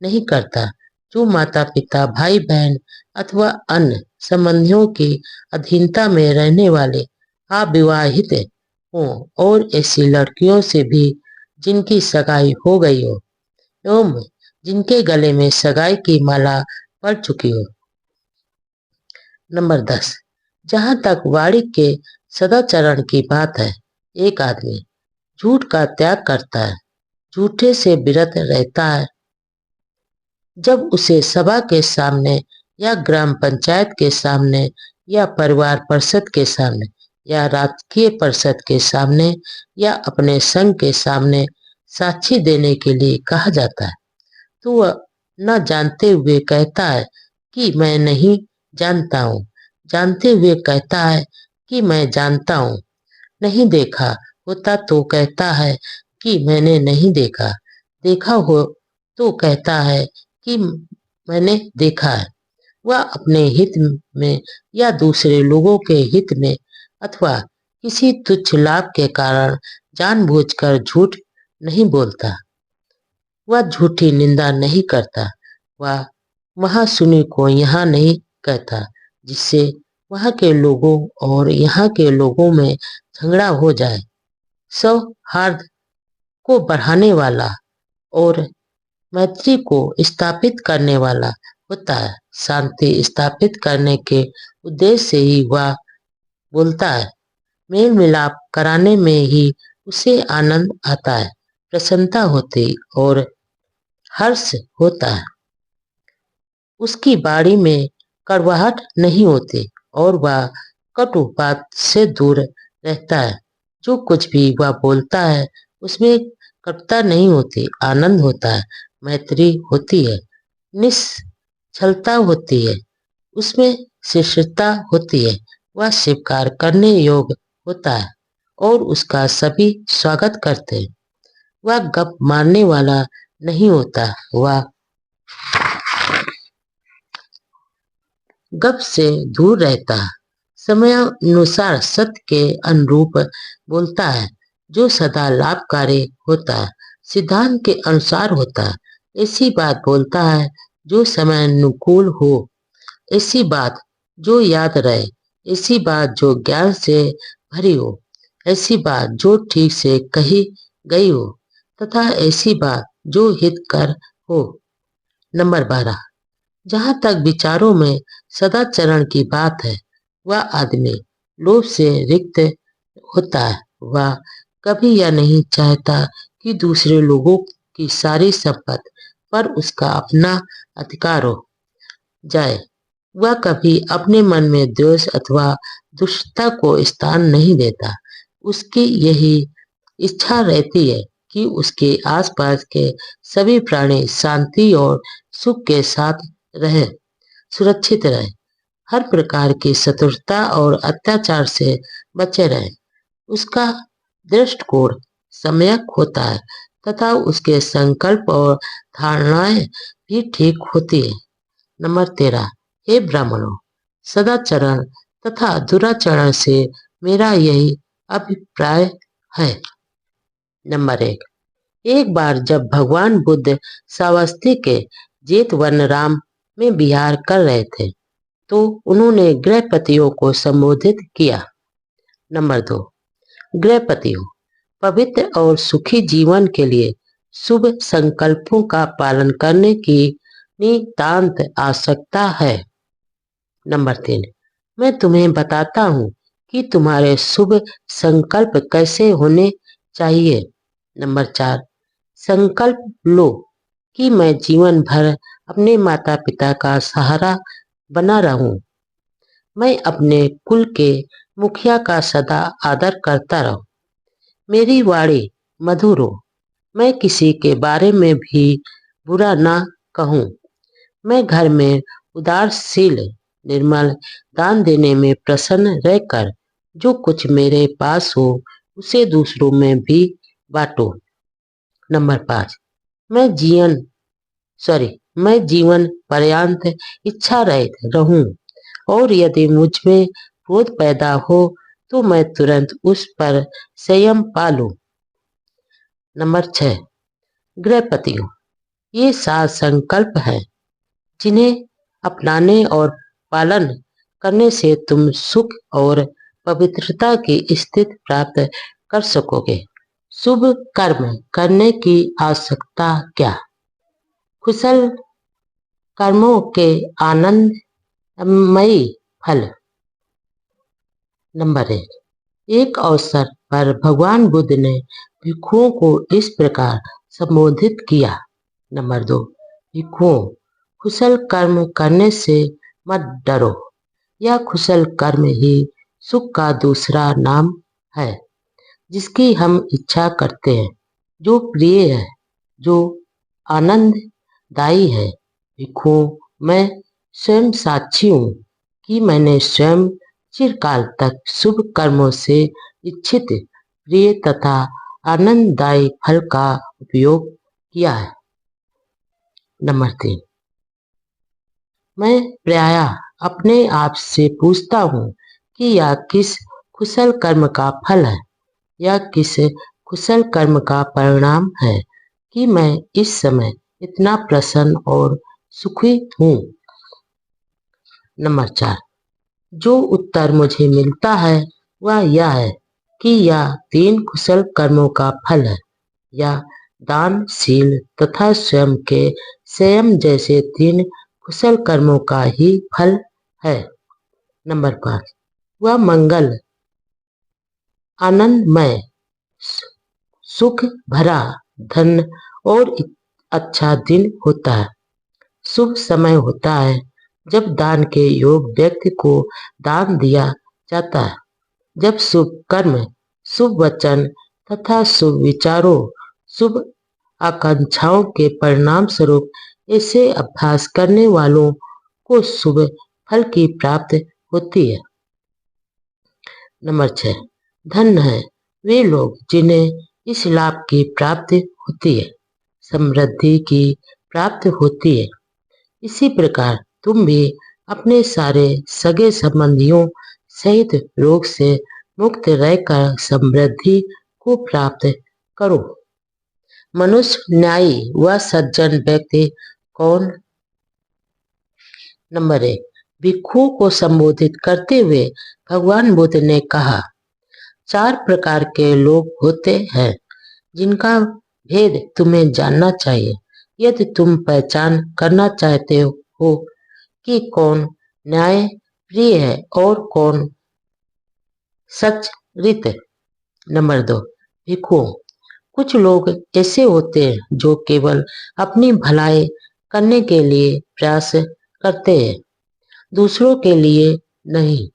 नहीं करता जो माता पिता, भाई बहन अथवा अन्य संबंधियों की अधीनता में रहने वाले अविवाहित हों, और ऐसी लड़कियों से भी जिनकी सगाई हो गई हो एवं जिनके गले में सगाई की माला पड़ चुकी हो। नंबर 10, जहां तक वाणी के सदाचरण की बात है, एक आदमी झूठ का त्याग करता है, झूठे से विरत रहता है। जब उसे सभा के सामने या ग्राम पंचायत के सामने या परिवार परिषद के सामने या राजकीय परिषद के सामने या अपने संघ के सामने साक्षी देने के लिए कहा जाता है, तो वह न जानते हुए कहता है कि मैं नहीं जानता हूँ, जानते हुए कहता है कि मैं जानता हूँ, नहीं देखा होता तो कहता है कि मैंने नहीं देखा, देखा हो तो कहता है कि मैंने देखा है। वह अपने हित में या दूसरे लोगों के हित में अथवा किसी तुच्छ लाभ के कारण जानबूझकर झूठ नहीं बोलता, वह झूठी निंदा नहीं करता, वह वहां सुनी को यहाँ नहीं कहता, जिससे वहां के लोगों और यहाँ के लोगों में झगड़ा हो जाए। सौहार्द को बढ़ाने वाला और मैत्री को स्थापित करने वाला होता है। शांति स्थापित करने के उद्देश्य से ही वह बोलता है। मेल मिलाप कराने में ही उसे आनंद आता है, प्रसन्नता होती और हर्ष होता है। उसकी बाणी में कड़वाहट नहीं होती और वह कटु बात से दूर रहता है। जो कुछ भी वह बोलता है उसमें कटुता नहीं होती, आनंद होता है, मैत्री होती है, निश्चलता होती है, उसमें शिष्टता होती है, वह स्वीकार करने योग्य होता है और उसका सभी स्वागत करते हैं। वह गप मारने वाला नहीं होता, वह गप से दूर रहता है, समयानुसार सत्य के अनुरूप बोलता है, जो सदा लाभकारी होता है, सिद्धांत के अनुसार होता है, ऐसी बात बोलता है जो समय अनुकूल हो, ऐसी बात जो याद रहे, ऐसी बात जो ज्ञान से भरी हो, ऐसी बात जो ठीक से कही गई हो तथा ऐसी बात जो हितकर हो। नंबर 12, जहाँ तक विचारों में सदाचरण की बात है, वह आदमी लोभ से रिक्त होता है। वह कभी यह नहीं चाहता कि दूसरे लोगों की सारी संपत्ति पर उसका अपना अधिकार हो जाए। वह कभी अपने मन में द्वेष अथवा दुष्टता को स्थान नहीं देता। उसकी यही इच्छा रहती है कि उसके आसपास के सभी प्राणी शांति और सुख के साथ रहे, सुरक्षित रहे, हर प्रकार की शत्रुता और अत्याचार से बचे रहे। उसका दृष्टिकोण सम्यक होता है तथा उसके संकल्प और धारणाएं भी ठीक होती है। नंबर 13, हे ब्राह्मणों, सदाचरण तथा दुराचरण से मेरा यही अभिप्राय है। नंबर 1, एक बार जब भगवान बुद्ध श्रावस्ती के जेतवनराम में विहार कर रहे थे तो उन्होंने गृहपतियों को संबोधित किया। नंबर 2, गृहपतियों, पवित्र और सुखी जीवन के लिए शुभ संकल्पों का पालन करने की नितांत आवश्यकता है। नंबर 3, मैं तुम्हें बताता हूँ कि तुम्हारे शुभ संकल्प कैसे होने चाहिए। नंबर 4, संकल्प लो कि मैं जीवन भर अपने माता पिता का सहारा बना रहूं, मैं अपने कुल के मुखिया का सदा आदर करता रहूं, मेरी वाणी मधुर हो, मैं किसी के बारे में भी बुरा ना कहूं, मैं घर में उदारशील निर्मल दान देने में प्रसन्न रहकर जो कुछ मेरे पास हो उसे दूसरों में भी बांटो। नंबर 5, मैं जीवन पर्यंत इच्छा रहित रहूं और यदि मुझ में क्रोध पैदा हो तो मैं तुरंत उस पर संयम पालूं। नंबर 6, गृहपतियों, ये 7 संकल्प हैं जिन्हें अपनाने और पालन करने से तुम सुख और पवित्रता की स्थिति प्राप्त कर सकोगे। शुभ कर्म करने की आवश्यकता क्या? कुशल कर्मों के आनंदमयी फल। नंबर 1, एक अवसर पर भगवान बुद्ध ने भिक्षुओं को इस प्रकार संबोधित किया। नंबर 2, भिक्षुओं, कुशल कर्म करने से मत डरो, यह कुशल कर्म ही सुख का दूसरा नाम है, जिसकी हम इच्छा करते हैं, जो प्रिय है, जो आनंददायी है। भिक्षुओं, मैं स्वयं साक्षी हूँ कि मैंने स्वयं चिरकाल तक शुभ कर्मों से इच्छित प्रिय तथा आनंददायी फल का उपयोग किया है। नंबर 3, मैं प्रायः अपने आप से पूछता हूँ कि यह किस कुशल कर्म का फल है, यह किस कुशल कर्म का परिणाम है कि मैं इस समय इतना प्रसन्न और सुखी हूँ। नंबर 4, जो उत्तर मुझे मिलता है वह यह है कि यह 3 कुशल कर्मों का फल है। यह दान, शील तथा स्वयं के संयम जैसे 3 कुशल कर्मों का ही फल है। नंबर 5, वह मंगल, आनंदमय, सुख भरा, धन और अच्छा दिन होता है। शुभ समय होता है जब दान के योग व्यक्ति को दान दिया जाता है। जब शुभ कर्म, शुभ वचन तथा शुभ विचारों, शुभ आकांक्षाओं के परिणाम स्वरूप ऐसे अभ्यास करने वालों को शुभ फल की प्राप्ति होती है। नंबर 6, धन है वे लोग जिन्हें इस लाभ की प्राप्ति होती है, समृद्धि की प्राप्ति होती है। इसी प्रकार तुम भी अपने सारे सगे संबंधियों सहित रोग से मुक्त रहकर समृद्धि को प्राप्त करो। मनुष्य न्यायी व सज्जन व्यक्ति कौन? नंबर 1, भिक्षुओं को संबोधित करते हुए भगवान बुद्ध ने कहा, 4 प्रकार के लोग होते हैं जिनका भेद तुम्हें जानना चाहिए। यदि तुम पहचान करना चाहते हो कि कौन न्याय प्रिय है और कौन सच्चरित। नंबर 2, भिक्षुओं, कुछ लोग ऐसे होते हैं जो केवल अपनी भलाई करने के लिए प्रयास करते हैं, दूसरों के लिए नहीं।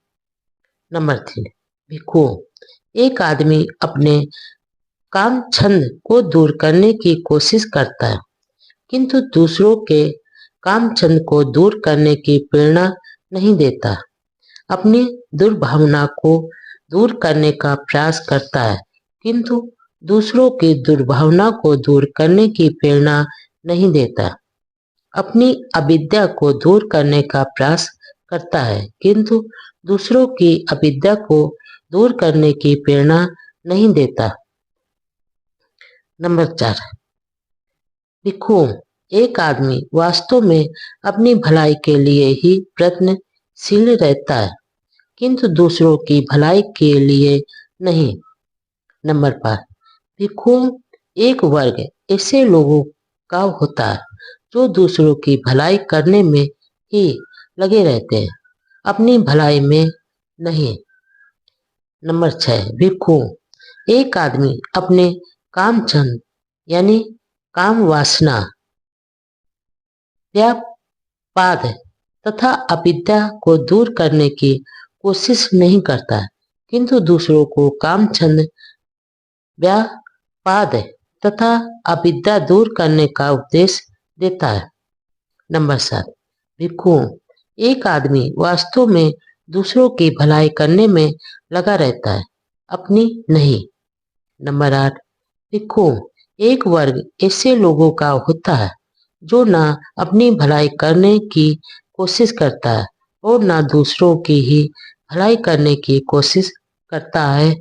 नंबर 3, भिक्षुओं, एक आदमी अपने काम छंद को दूर करने की कोशिश करता है किंतु दूसरों के काम छंद को दूर करने की प्रेरणा नहीं देता। अपनी दुर्भावना को दूर करने का प्रयास करता है किंतु दूसरों की दुर्भावना को दूर करने की प्रेरणा नहीं देता। अपनी अविद्या को दूर करने का प्रयास करता है किंतु दूसरों की अविद्या को दूर करने की प्रेरणा नहीं देता। नंबर 4, भिक्षुओं, एक आदमी वास्तव में अपनी भलाई के लिए ही प्रयत्नशील रहता है किंतु दूसरों की भलाई के लिए नहीं। नंबर 5, भिक्षुओं, एक वर्ग ऐसे लोगों का होता है जो दूसरों की भलाई करने में ही लगे रहते हैं, अपनी भलाई में नहीं। नंबर 6, भिक्षुओं, एक आदमी अपने काम छंद यानी काम वासना, व्यापाद तथा अविद्या को दूर करने की कोशिश नहीं करता किंतु दूसरों को काम छंद, व्यापाद तथा अविद्या दूर करने का उपदेश देता है। नंबर 7, भिक्षुओं, एक आदमी वास्तव में दूसरों की भलाई करने में लगा रहता है, अपनी नहीं। नंबर 8, भिक्षुओं, एक वर्ग ऐसे लोगों का होता है जो ना अपनी भलाई करने की कोशिश करता है और ना दूसरों की ही भलाई करने की कोशिश करता है।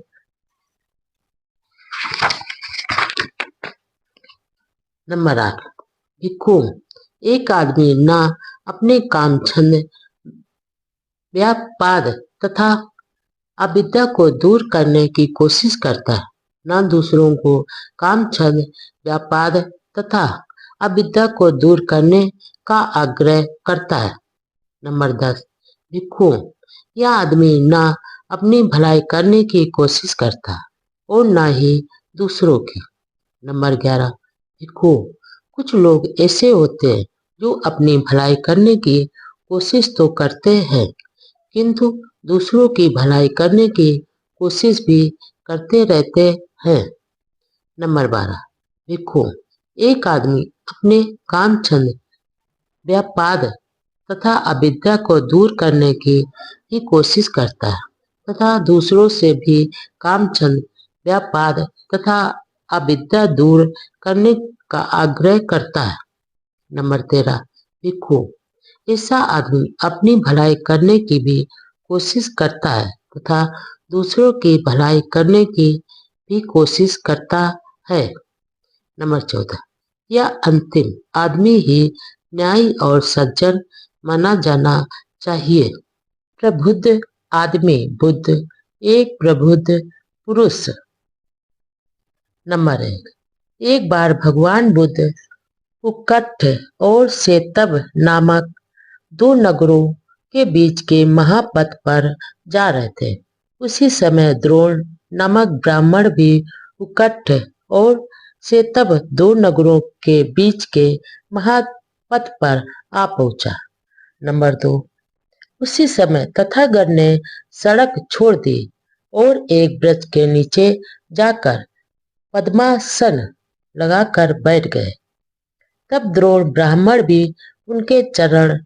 नंबर 8, भिक्षुओं, एक आदमी ना अपने काम छंद, व्यापाद तथा अविद्या को दूर करने की कोशिश करता है, ना दूसरों को काम छंद, व्यापाद तथा अविद्या को दूर करने का आग्रह करता है। नंबर 10, भिक्षुओं, यह आदमी ना अपनी भलाई करने की कोशिश करता और ना ही दूसरों की। नंबर 11, भिक्षुओं, कुछ लोग ऐसे होते हैं जो अपनी भलाई करने की कोशिश तो करते हैं किंतु दूसरों की भलाई करने की कोशिश भी करते रहते हैं। नंबर 12, भिक्षुओं, एक आदमी अपने काम छंद, व्यापाद तथा अविद्या को दूर करने की ही कोशिश करता है तथा दूसरों से भी काम छंद, व्यापाद तथा अविद्या दूर करने का आग्रह करता है। नंबर 13, भिक्षुओं, ऐसा आदमी अपनी भलाई करने की भी कोशिश करता है तथा दूसरों की भलाई करने की भी कोशिश करता है। नंबर 14, यह अंतिम आदमी ही न्यायी और सज्जन माना जाना चाहिए। प्रबुद्ध आदमी बुद्ध, एक प्रबुद्ध पुरुष। नंबर 1, एक बार भगवान बुद्ध उक्कठ और सेतब नामक दो नगरों के बीच के महापथ पर जा रहे थे। उसी समय द्रोण नामक ब्राह्मण भी उक्कठ और सेतब दो नगरों के बीच के महापथ पर आ पहुंचा। नंबर 2, उसी समय तथागत ने सड़क छोड़ दी और एक वृक्ष के नीचे जाकर पद्मासन लगाकर बैठ गए। तब द्रोण ब्राह्मण भी उनके चरण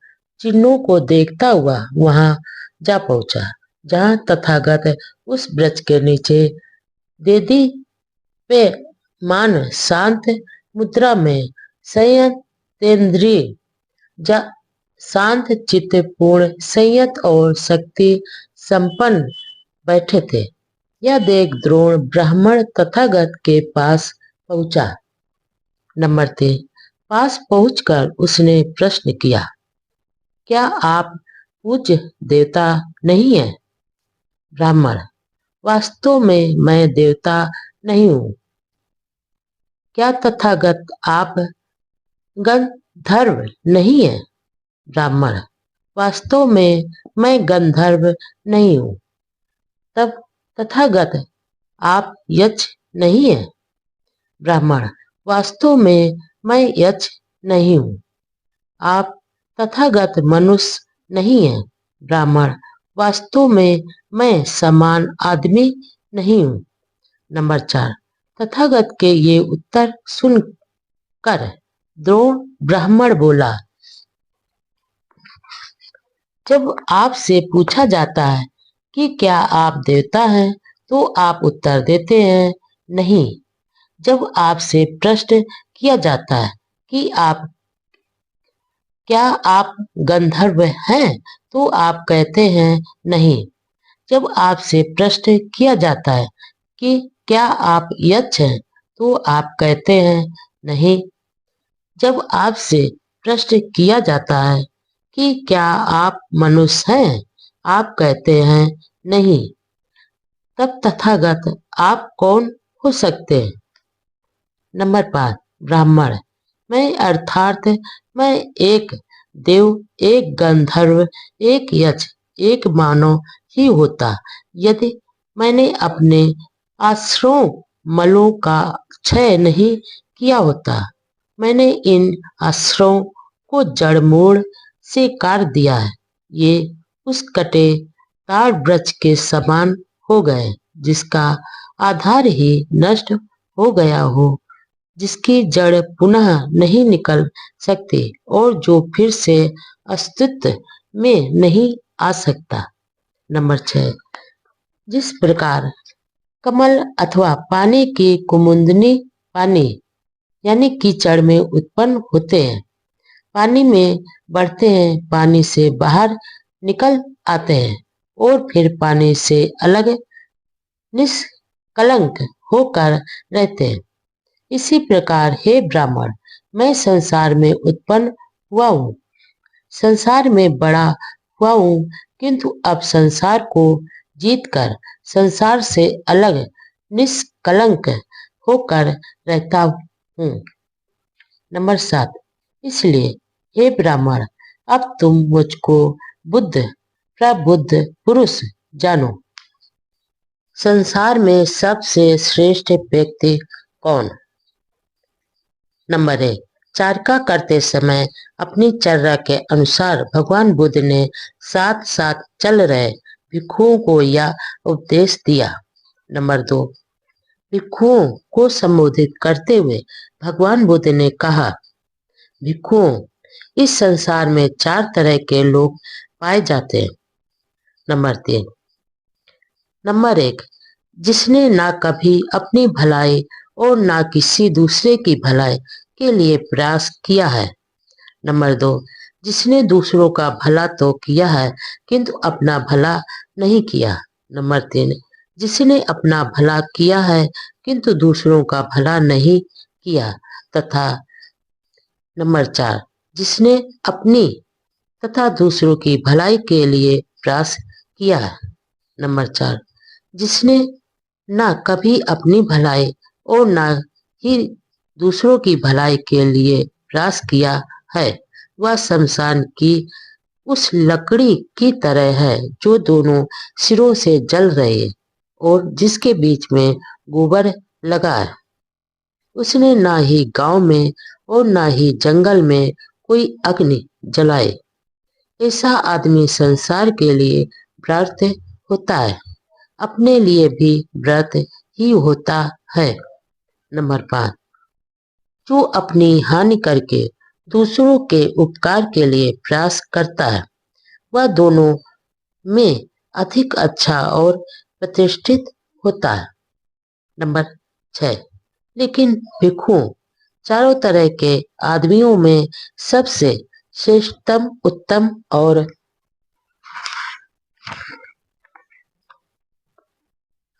चिन्हों को देखता हुआ वहां जा पहुंचा, जहां तथागत उस वृक्ष के नीचे देदी पे मान शांत मुद्रा में संयतेंद्रिय शांत चित्त पूर्ण संयत और शक्ति संपन्न बैठे थे। यह देख द्रोण ब्राह्मण तथागत के पास पहुंचा। नंबर 3, पास पहुंचकर उसने प्रश्न किया, क्या आप पूज्य देवता नहीं हैं? ब्राह्मण, वास्तव में मैं देवता नहीं हूं। क्या तथागत आप गंधर्व नहीं हैं? ब्राह्मण, वास्तव में मैं गंधर्व नहीं हूं। तब तथागत आप यक्ष नहीं हैं? ब्राह्मण, वास्तव में मैं यक्ष नहीं हूं। आप तथागत मनुष्य नहीं हैं? ब्राह्मण, वास्तव में मैं समान आदमी नहीं हूं। नंबर 4, तथागत के ये उत्तर सुनकर द्रोण ब्राह्मण बोला, जब आपसे पूछा जाता है कि क्या आप देवता हैं तो आप उत्तर देते हैं नहीं। जब आपसे प्रश्न किया जाता है कि क्या आप गंधर्व हैं तो आप कहते हैं नहीं। जब आपसे प्रश्न किया जाता है कि क्या आप यक्ष हैं तो आप कहते हैं नहीं। जब आपसे प्रश्न किया जाता है कि क्या आप मनुष्य हैं, आप कहते हैं नहीं। तब तथागत आप कौन हो सकते हैं? नंबर 5, ब्राह्मण, मैं अर्थात मैं एक देव, एक गंधर्व, एक यक्ष, एक मानव ही होता यदि मैंने अपने आश्रयों मलों का क्षय नहीं किया होता। मैंने इन आश्रयों को जड़ मूल से काट दिया है। ये उस कटे ताड़ वृक्ष के समान हो गए जिसका आधार ही नष्ट हो गया हो, जिसकी जड़ पुनः नहीं निकल सकती और जो फिर से अस्तित्व में नहीं आ सकता। नंबर 6, जिस प्रकार कमल अथवा पानी की कुमुदनी पानी यानी कीचड़ में उत्पन्न होते हैं, पानी में बढ़ते हैं, पानी से बाहर निकल आते हैं और फिर पानी से अलग निष्कलंक होकर रहते हैं, इसी प्रकार हे ब्राह्मण, मैं संसार में उत्पन्न हुआ हूँ, संसार में बड़ा हुआ हूँ, किंतु अब संसार को जीतकर संसार से अलग निष्कलंक होकर रहता हूँ। नंबर 7, इसलिए हे ब्राह्मण, अब तुम मुझको बुद्ध, प्रबुद्ध पुरुष जानो। संसार में सबसे श्रेष्ठ व्यक्ति कौन? नंबर 1, चारका करते समय अपनी चर्या के अनुसार भगवान बुद्ध ने साथ साथ चल रहे भिक्षुओं को यह उपदेश दिया। नंबर 2, भिक्षुओं को संबोधित करते हुए भगवान बुद्ध ने कहा, भिक्षुओं, इस संसार में 4 तरह के लोग पाए जाते हैं। नंबर 3, नंबर 1, जिसने ना कभी अपनी भलाई और ना किसी दूसरे की भलाई के लिए प्रयास किया है। नंबर 2, जिसने दूसरों का भला तो किया है किंतु अपना भला नहीं किया। नंबर 3, जिसने अपना भला किया है किंतु दूसरों का भला नहीं किया, तथा नंबर 4, जिसने अपनी तथा दूसरों की भलाई के लिए प्रयास किया है। नंबर 4, जिसने न कभी अपनी भलाई और न ही दूसरों की भलाई के लिए प्रयास किया है, वह शमशान की उस लकड़ी की तरह है जो दोनों सिरों से जल रही और जिसके बीच में गोबर लगा है। उसने ना ही गांव में और ना ही जंगल में कोई अग्नि जलाई। ऐसा आदमी संसार के लिए व्रत होता है, अपने लिए भी व्रत ही होता है। नंबर 5, जो अपनी हानि करके दूसरों के उपकार के लिए प्रयास करता है, वह दोनों में अधिक अच्छा और प्रतिष्ठित होता है। नंबर 6, लेकिन भिक्षुओं, चारों तरह के आदमियों में सबसे श्रेष्ठतम, उत्तम और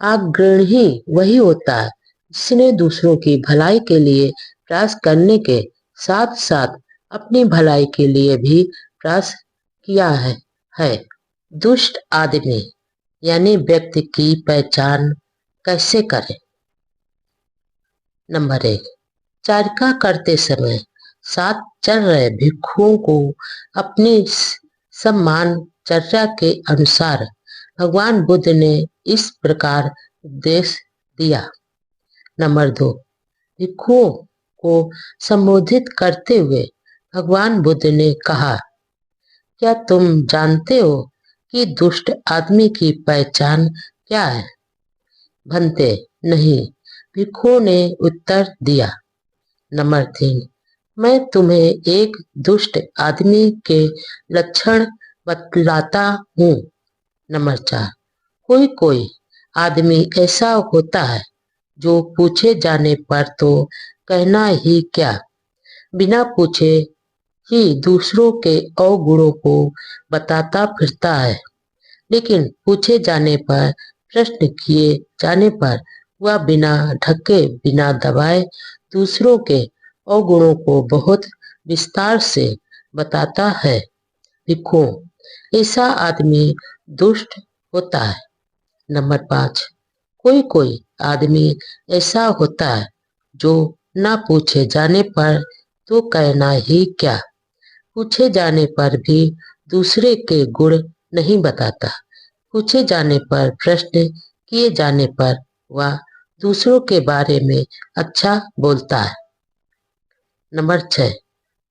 अग्रणी वही होता है जिसने दूसरों की भलाई के लिए प्रयास करने के साथ साथ अपनी भलाई के लिए भी प्रयास किया है। दुष्ट आदमी यानी व्यक्ति की पहचान कैसे करें? नंबर 1, चारिका करते समय साथ चल रहे भिक्षुओं को अपनी सम्मान चर्चा के अनुसार भगवान बुद्ध ने इस प्रकार उपदेश दिया। नंबर 2, भिक्षुओं को संबोधित करते हुए भगवान बुद्ध ने कहा, क्या तुम जानते हो कि दुष्ट आदमी की पहचान क्या है? भंते, नहीं, भिक्षुओं ने उत्तर दिया। नंबर 3, मैं तुम्हें एक दुष्ट आदमी के लक्षण बतलाता हूँ। नंबर 4, कोई कोई आदमी ऐसा होता है जो पूछे जाने पर तो कहना ही क्या, बिना पूछे ही दूसरों के अवगुणों को बताता फिरता है, लेकिन पूछे जाने पर, प्रश्न किए जाने पर वह बिना ढके, बिना दबाए दूसरों के अवगुणों को बहुत विस्तार से बताता है। लिखो, ऐसा आदमी दुष्ट होता है। नंबर 5, कोई कोई आदमी ऐसा होता है जो ना पूछे जाने पर तो कहना ही क्या, पूछे जाने पर भी दूसरे के गुण नहीं बताता, पूछे जाने पर, प्रश्न किए जाने पर वह दूसरों के बारे में अच्छा बोलता है। नंबर 6,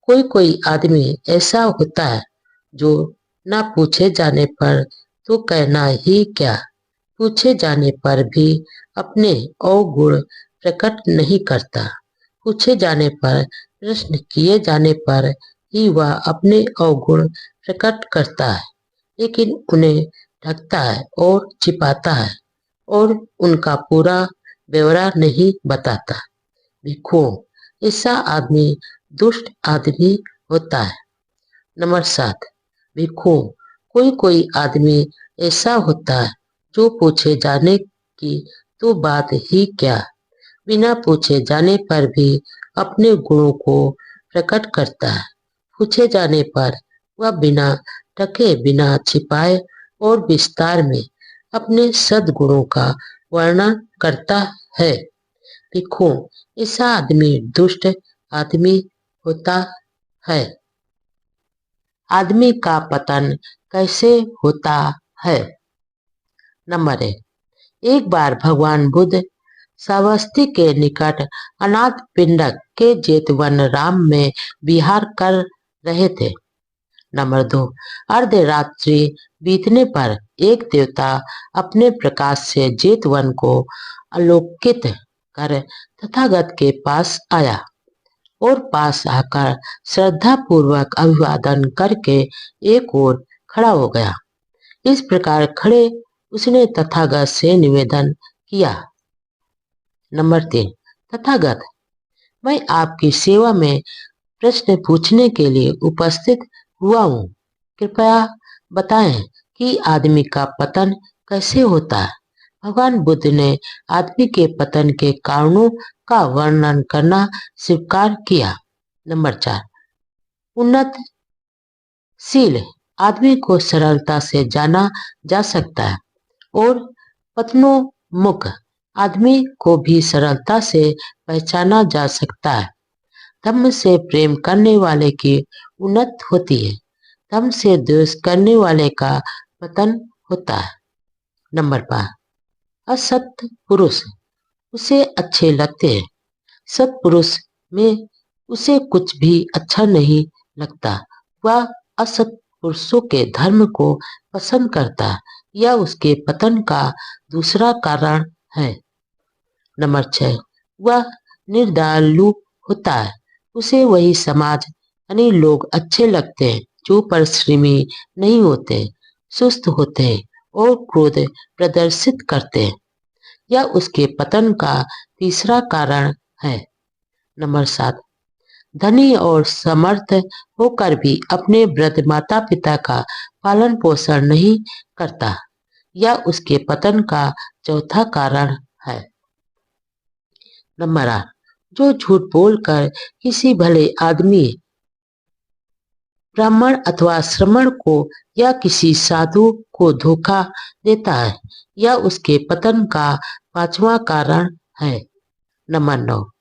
कोई कोई आदमी ऐसा होता है जो ना पूछे जाने पर तो कहना ही क्या, पूछे जाने पर भी अपने अवगुण प्रकट नहीं करता, पूछे जाने पर, प्रश्न किए जाने पर ही वह अपने अवगुण प्रकट करता है, लेकिन उन्हें ढकता है और छिपाता है और उनका पूरा ब्यौरा नहीं बताता। भिक्षुओं, ऐसा आदमी दुष्ट आदमी होता है। नंबर 7, भिक्षुओं, कोई कोई आदमी ऐसा होता है जो पूछे जाने की तो बात ही क्या, बिना पूछे जाने पर भी अपने गुणों को प्रकट करता है, पूछे जाने पर वह बिना ढके, बिना छिपाए और विस्तार में अपने सद्गुणों का वर्णन करता है। लिखो, ऐसा आदमी दुष्ट आदमी होता है। आदमी का पतन कैसे होता है? नंबर 1, एक बार भगवान बुद्ध श्रावस्ती के निकट अनाथ पिंडक के जेतवन राम में विहार कर रहे थे। नंबर 2, अर्धरात्रि बीतने पर एक देवता अपने प्रकाश से जेतवन को आलोकित कर तथागत के पास आया और पास आकर श्रद्धा पूर्वक अभिवादन करके एक ओर खड़ा हो गया। इस प्रकार खड़े उसने तथागत से निवेदन किया। नंबर 3, तथागत, मैं आपकी सेवा में प्रश्न पूछने के लिए उपस्थित हुआ हूँ। कृपया बताएं कि आदमी का पतन कैसे होता है। भगवान बुद्ध ने आदमी के पतन के कारणों का वर्णन करना स्वीकार किया। नंबर 4, उन्नतशील आदमी को सरलता से जाना जा सकता है और पतनोन्मुख आदमी को भी सरलता से पहचाना जा सकता है। धर्म से प्रेम करने वाले की उन्नति होती है, धर्म से द्वेष करने वाले का पतन होता है। नंबर 5, असत पुरुष उसे अच्छे लगते हैं, सत्पुरुष में उसे कुछ भी अच्छा नहीं लगता। वह असत पुरुषों के धर्म को पसंद करता है। यह उसके पतन का दूसरा कारण है। नंबर 6, वह निर्दयलु होता है। उसे वही समाज यानी लोग अच्छे लगते हैं जो परिश्रमी नहीं होते, सुस्त होते हैं और क्रोध प्रदर्शित करते हैं। यह उसके पतन का तीसरा कारण है। नंबर 7, धनी और समर्थ होकर भी अपने वृद्ध माता पिता का पालन पोषण नहीं करता। यह उसके पतन का चौथा कारण है। नंबर 8, जो झूठ बोलकर किसी भले आदमी, ब्राह्मण अथवा श्रमण को या किसी साधु को धोखा देता है, यह उसके पतन का पांचवा कारण है। नंबर 9,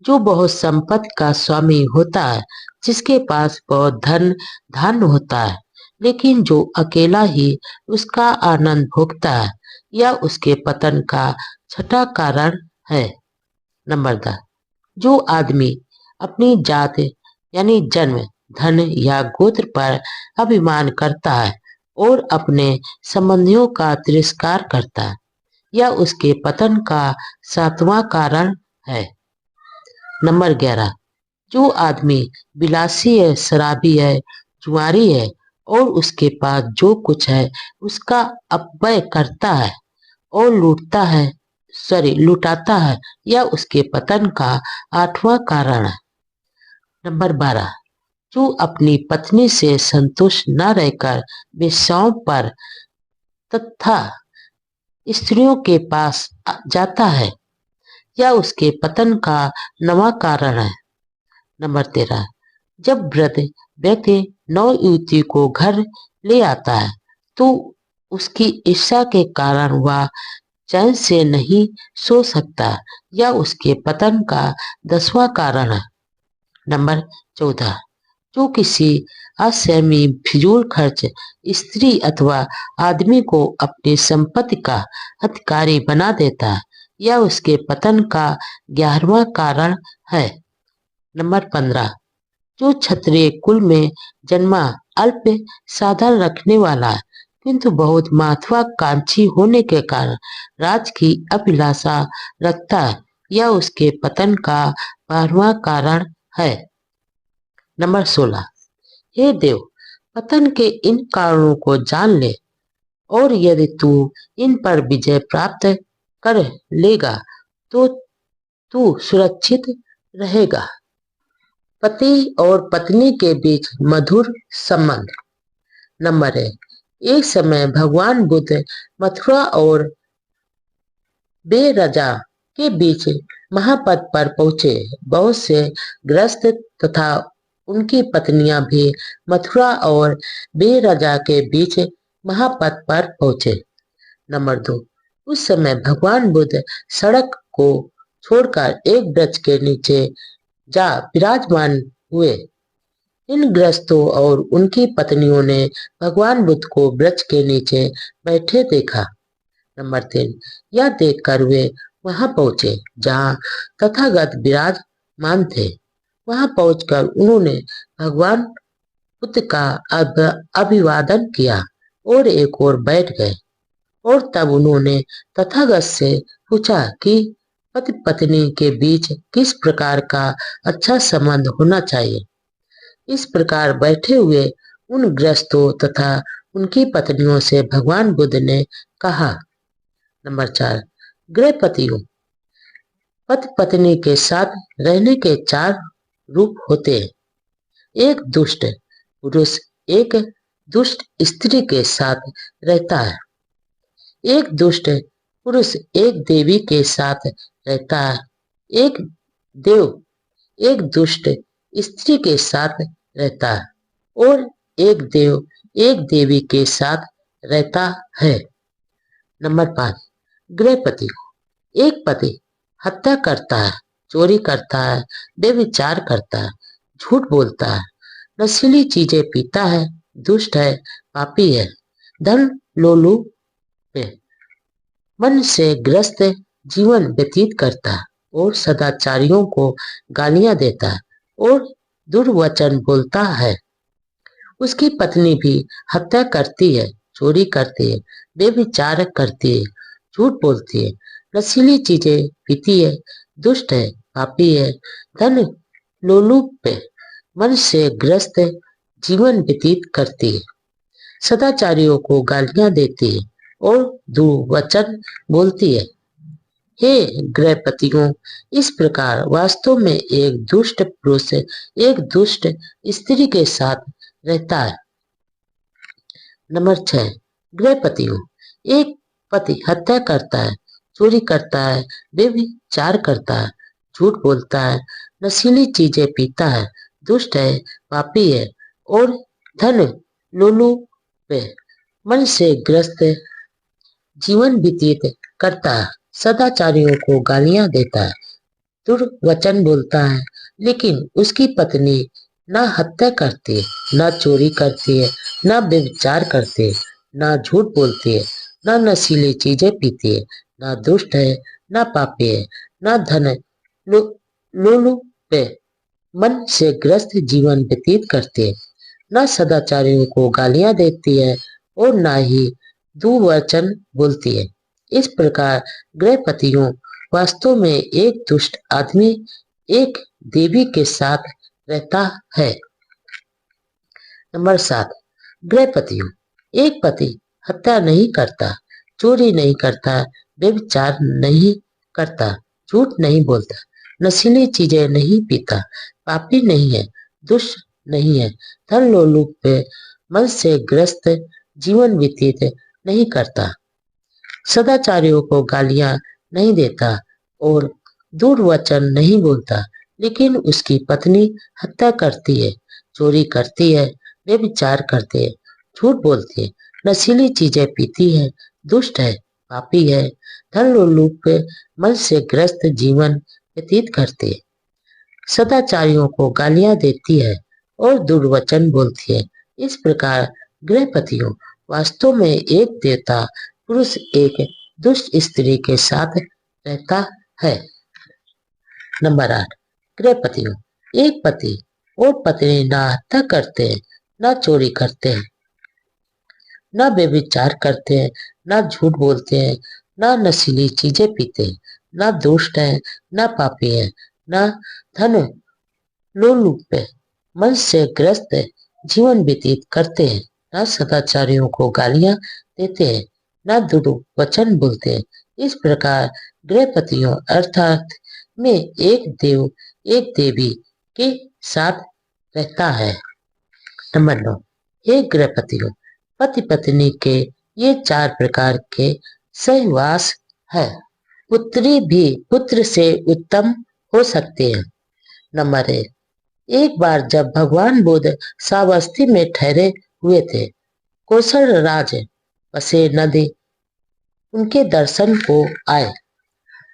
जो बहुत संपत्ति का स्वामी होता है, जिसके पास बहुत धन होता है, लेकिन जो अकेला ही उसका आनंद भोगता है, यह उसके पतन का छठा कारण है। नंबर 10, जो आदमी अपनी जात यानी जन्म, धन या गोत्र पर अभिमान करता है और अपने संबंधियों का तिरस्कार करता है, यह उसके पतन का सातवां कारण है। नंबर 11, जो आदमी विलासी है, शराबी है, जुआरी है और उसके पास जो कुछ है उसका अपव्यय करता है और लुटाता है, यह उसके पतन का आठवां कारण है। नंबर 12, जो अपनी पत्नी से संतुष्ट न रहकर वेश्याओं पर तथा स्त्रियों के पास जाता है, यह उसके पतन का नवा कारण है। नंबर 13, जब वृद्ध व्यक्ति नव युवती को घर ले आता है तो उसकी ईर्ष्या के कारण वह चैन से नहीं सो सकता, यह उसके पतन का 10वां कारण है। नंबर 14, जो किसी असहमी फिजूल खर्च स्त्री अथवा आदमी को अपनी संपत्ति का अधिकारी बना देता है, यह उसके पतन का 11वां कारण है। नंबर 15, जो क्षत्रिय कुल में जन्मा, अल्प साधन रखने वाला है, किंतु बहुत महत्वाकांक्षी होने के कारण राज की अभिलाषा रखता है, यह उसके पतन का 12वां कारण है। नंबर 16, हे देव, पतन के इन कारणों को जान ले और यदि तू इन पर विजय प्राप्त कर लेगा तो तू सुरक्षित रहेगा। पति और पत्नी के बीच मधुर संबंध। नंबर 1, एक समय भगवान बुद्ध मथुरा और बेरजा के बीच महापथ पर पहुंचे। बहुत से गृहस्थ तथा उनकी पत्नियां भी मथुरा और बेरजा के बीच महापथ पर पहुंचे। नंबर 2, उस समय भगवान बुद्ध सड़क को छोड़कर एक वृक्ष के नीचे जा विराजमान हुए। इन गृहस्थों और उनकी पत्नियों ने भगवान बुद्ध को वृक्ष के नीचे बैठे देखा। नंबर 3, यह देखकर वे वहां पहुंचे जहां तथागत विराजमान थे। वहां पहुंचकर उन्होंने भगवान बुद्ध का अभिवादन किया और एक ओर बैठ गए और तब उन्होंने तथागत से पूछा कि पति पत्नी के बीच किस प्रकार का अच्छा संबंध होना चाहिए। इस प्रकार बैठे हुए उन गृहस्थों तथा उनकी पत्नियों से भगवान बुद्ध ने कहा। नंबर 4, गृहपतियों, पति पत्नी के साथ रहने के 4 रूप होते हैं। एक दुष्ट पुरुष एक दुष्ट स्त्री के साथ रहता है, एक दुष्ट पुरुष एक देवी के साथ रहता है, एक देव एक दुष्ट स्त्री के साथ रहता है और एक देव एक देवी के साथ रहता है। नंबर 5, गृहपति। एक पति हत्या करता है, चोरी करता है, व्यभिचार करता है, झूठ बोलता है, नशीली चीजें पीता है, दुष्ट है, पापी है, धन लोलुप है, मन से ग्रस्त जीवन व्यतीत करता है और सदाचारियों को गालियां देता है और दुर्वचन बोलता है। उसकी पत्नी भी हत्या करती है, चोरी करती है, व्यभिचार करती है, झूठ बोलती है, नशीली चीजें पीती है, दुष्ट है, पापी है, धन लोलुप है, मन से ग्रस्त जीवन व्यतीत करती है, सदाचारियों को गालियां देती है और दुर्वचन बोलती है। हे गृहपतियों, इस प्रकार वास्तव में एक दुष्ट पुरुष एक दुष्ट स्त्री के साथ रहता है। नंबर 6, गृहपतियों। एक पति हत्या करता है, चोरी करता है, व्यभिचार करता है, झूठ बोलता है, नशीली चीजें पीता है, दुष्ट है, पापी है और धन लोलुप है, मन से ग्रस्त जीवन व्यतीत करता है, सदाचारियों को गालियां देता है, दुर्वचन बोलता है, लेकिन उसकी पत्नी ना हत्या करती है, ना चोरी करती है, ना व्यभिचार करती है, ना झूठ बोलती है, ना नशीली चीजें पीती है, ना दुष्ट है, ना पापी है, ना धन लोलुप है, मन से ग्रस्त जीवन व्यतीत करती है, ना सदाचारियों को गालियां देती है और ना ही दुर्वचन बोलती है। इस प्रकार गृहपतियों वास्तव में एक दुष्ट आदमी एक देवी के साथ रहता है। नंबर 7, गृहपतियों। एक पति हत्या नहीं करता, चोरी नहीं करता, व्यभिचार नहीं करता, झूठ नहीं बोलता, नशीली चीजें नहीं पीता, पापी नहीं है, दुष्ट नहीं है, धन लोलुप है, मन से ग्रस्त जीवन व्यतीत नहीं करता, सदाचारियों को गालियां नहीं देता और दुर्वचन नहीं बोलता, लेकिन उसकी पत्नी हत्या करती है, चोरी करती है, व्यभिचार करती है, झूठ बोलती है, नशीली चीजें पीती है, दुष्ट है, पापी है, धन लोलुप मन से ग्रस्त जीवन व्यतीत करती है, सदाचारियों को गालियां देती है और दुर्वचन बोलती है। इस प्रकार गृहपतियों वास्तव में एक देवता पुरुष एक दुष्ट स्त्री के साथ रहता है। नंबर 8, गृहपतियों। एक पति और पत्नी ना हत्या करते हैं, ना चोरी करते हैं, ना व्यभिचार करते हैं, ना झूठ बोलते हैं, ना नशीली चीजें पीते हैं, ना दुष्ट है, ना पापी है, ना धन लोलुप है, मन से ग्रस्त जीवन व्यतीत करते हैं, ना सदाचारियों को गालियां देते हैं, ना दुर्वचन बोलते हैं। इस प्रकार गृहपतियों अर्थात में एक देव एक देवी के साथ रहता है। नंबर 9, हे गृहपतियों, पति पत्नी के ये 4 प्रकार के सहवास है। पुत्री भी पुत्र से उत्तम हो सकते हैं। नंबर 1, एक बार जब भगवान बुद्ध सावस्ती में ठहरे हुए थे, कौशल राज पसे नदी उनके दर्शन को आए।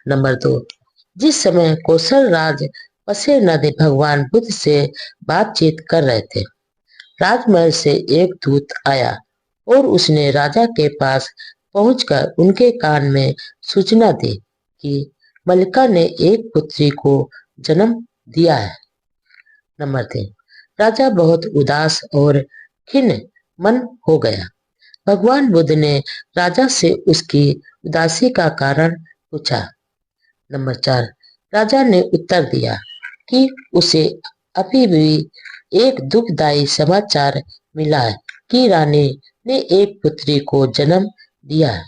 नंबर 2, जिस समय कौशल राज पसे नदी भगवान बुद्ध से बातचीत कर रहे थे, राजमहल से एक दूत आया और उसने राजा के पास पहुंचकर उनके कान में सूचना दी कि मल्लिका ने एक पुत्री को जन्म दिया है। नंबर 3, राजा बहुत उदास और खिन्न मन हो गया। भगवान बुद्ध ने राजा से उसकी उदासी का कारण पूछा। नंबर 4, राजा ने उत्तर दिया कि उसे अभी भी एक दुखदायी समाचार मिला है कि रानी ने एक पुत्री को जन्म दिया है।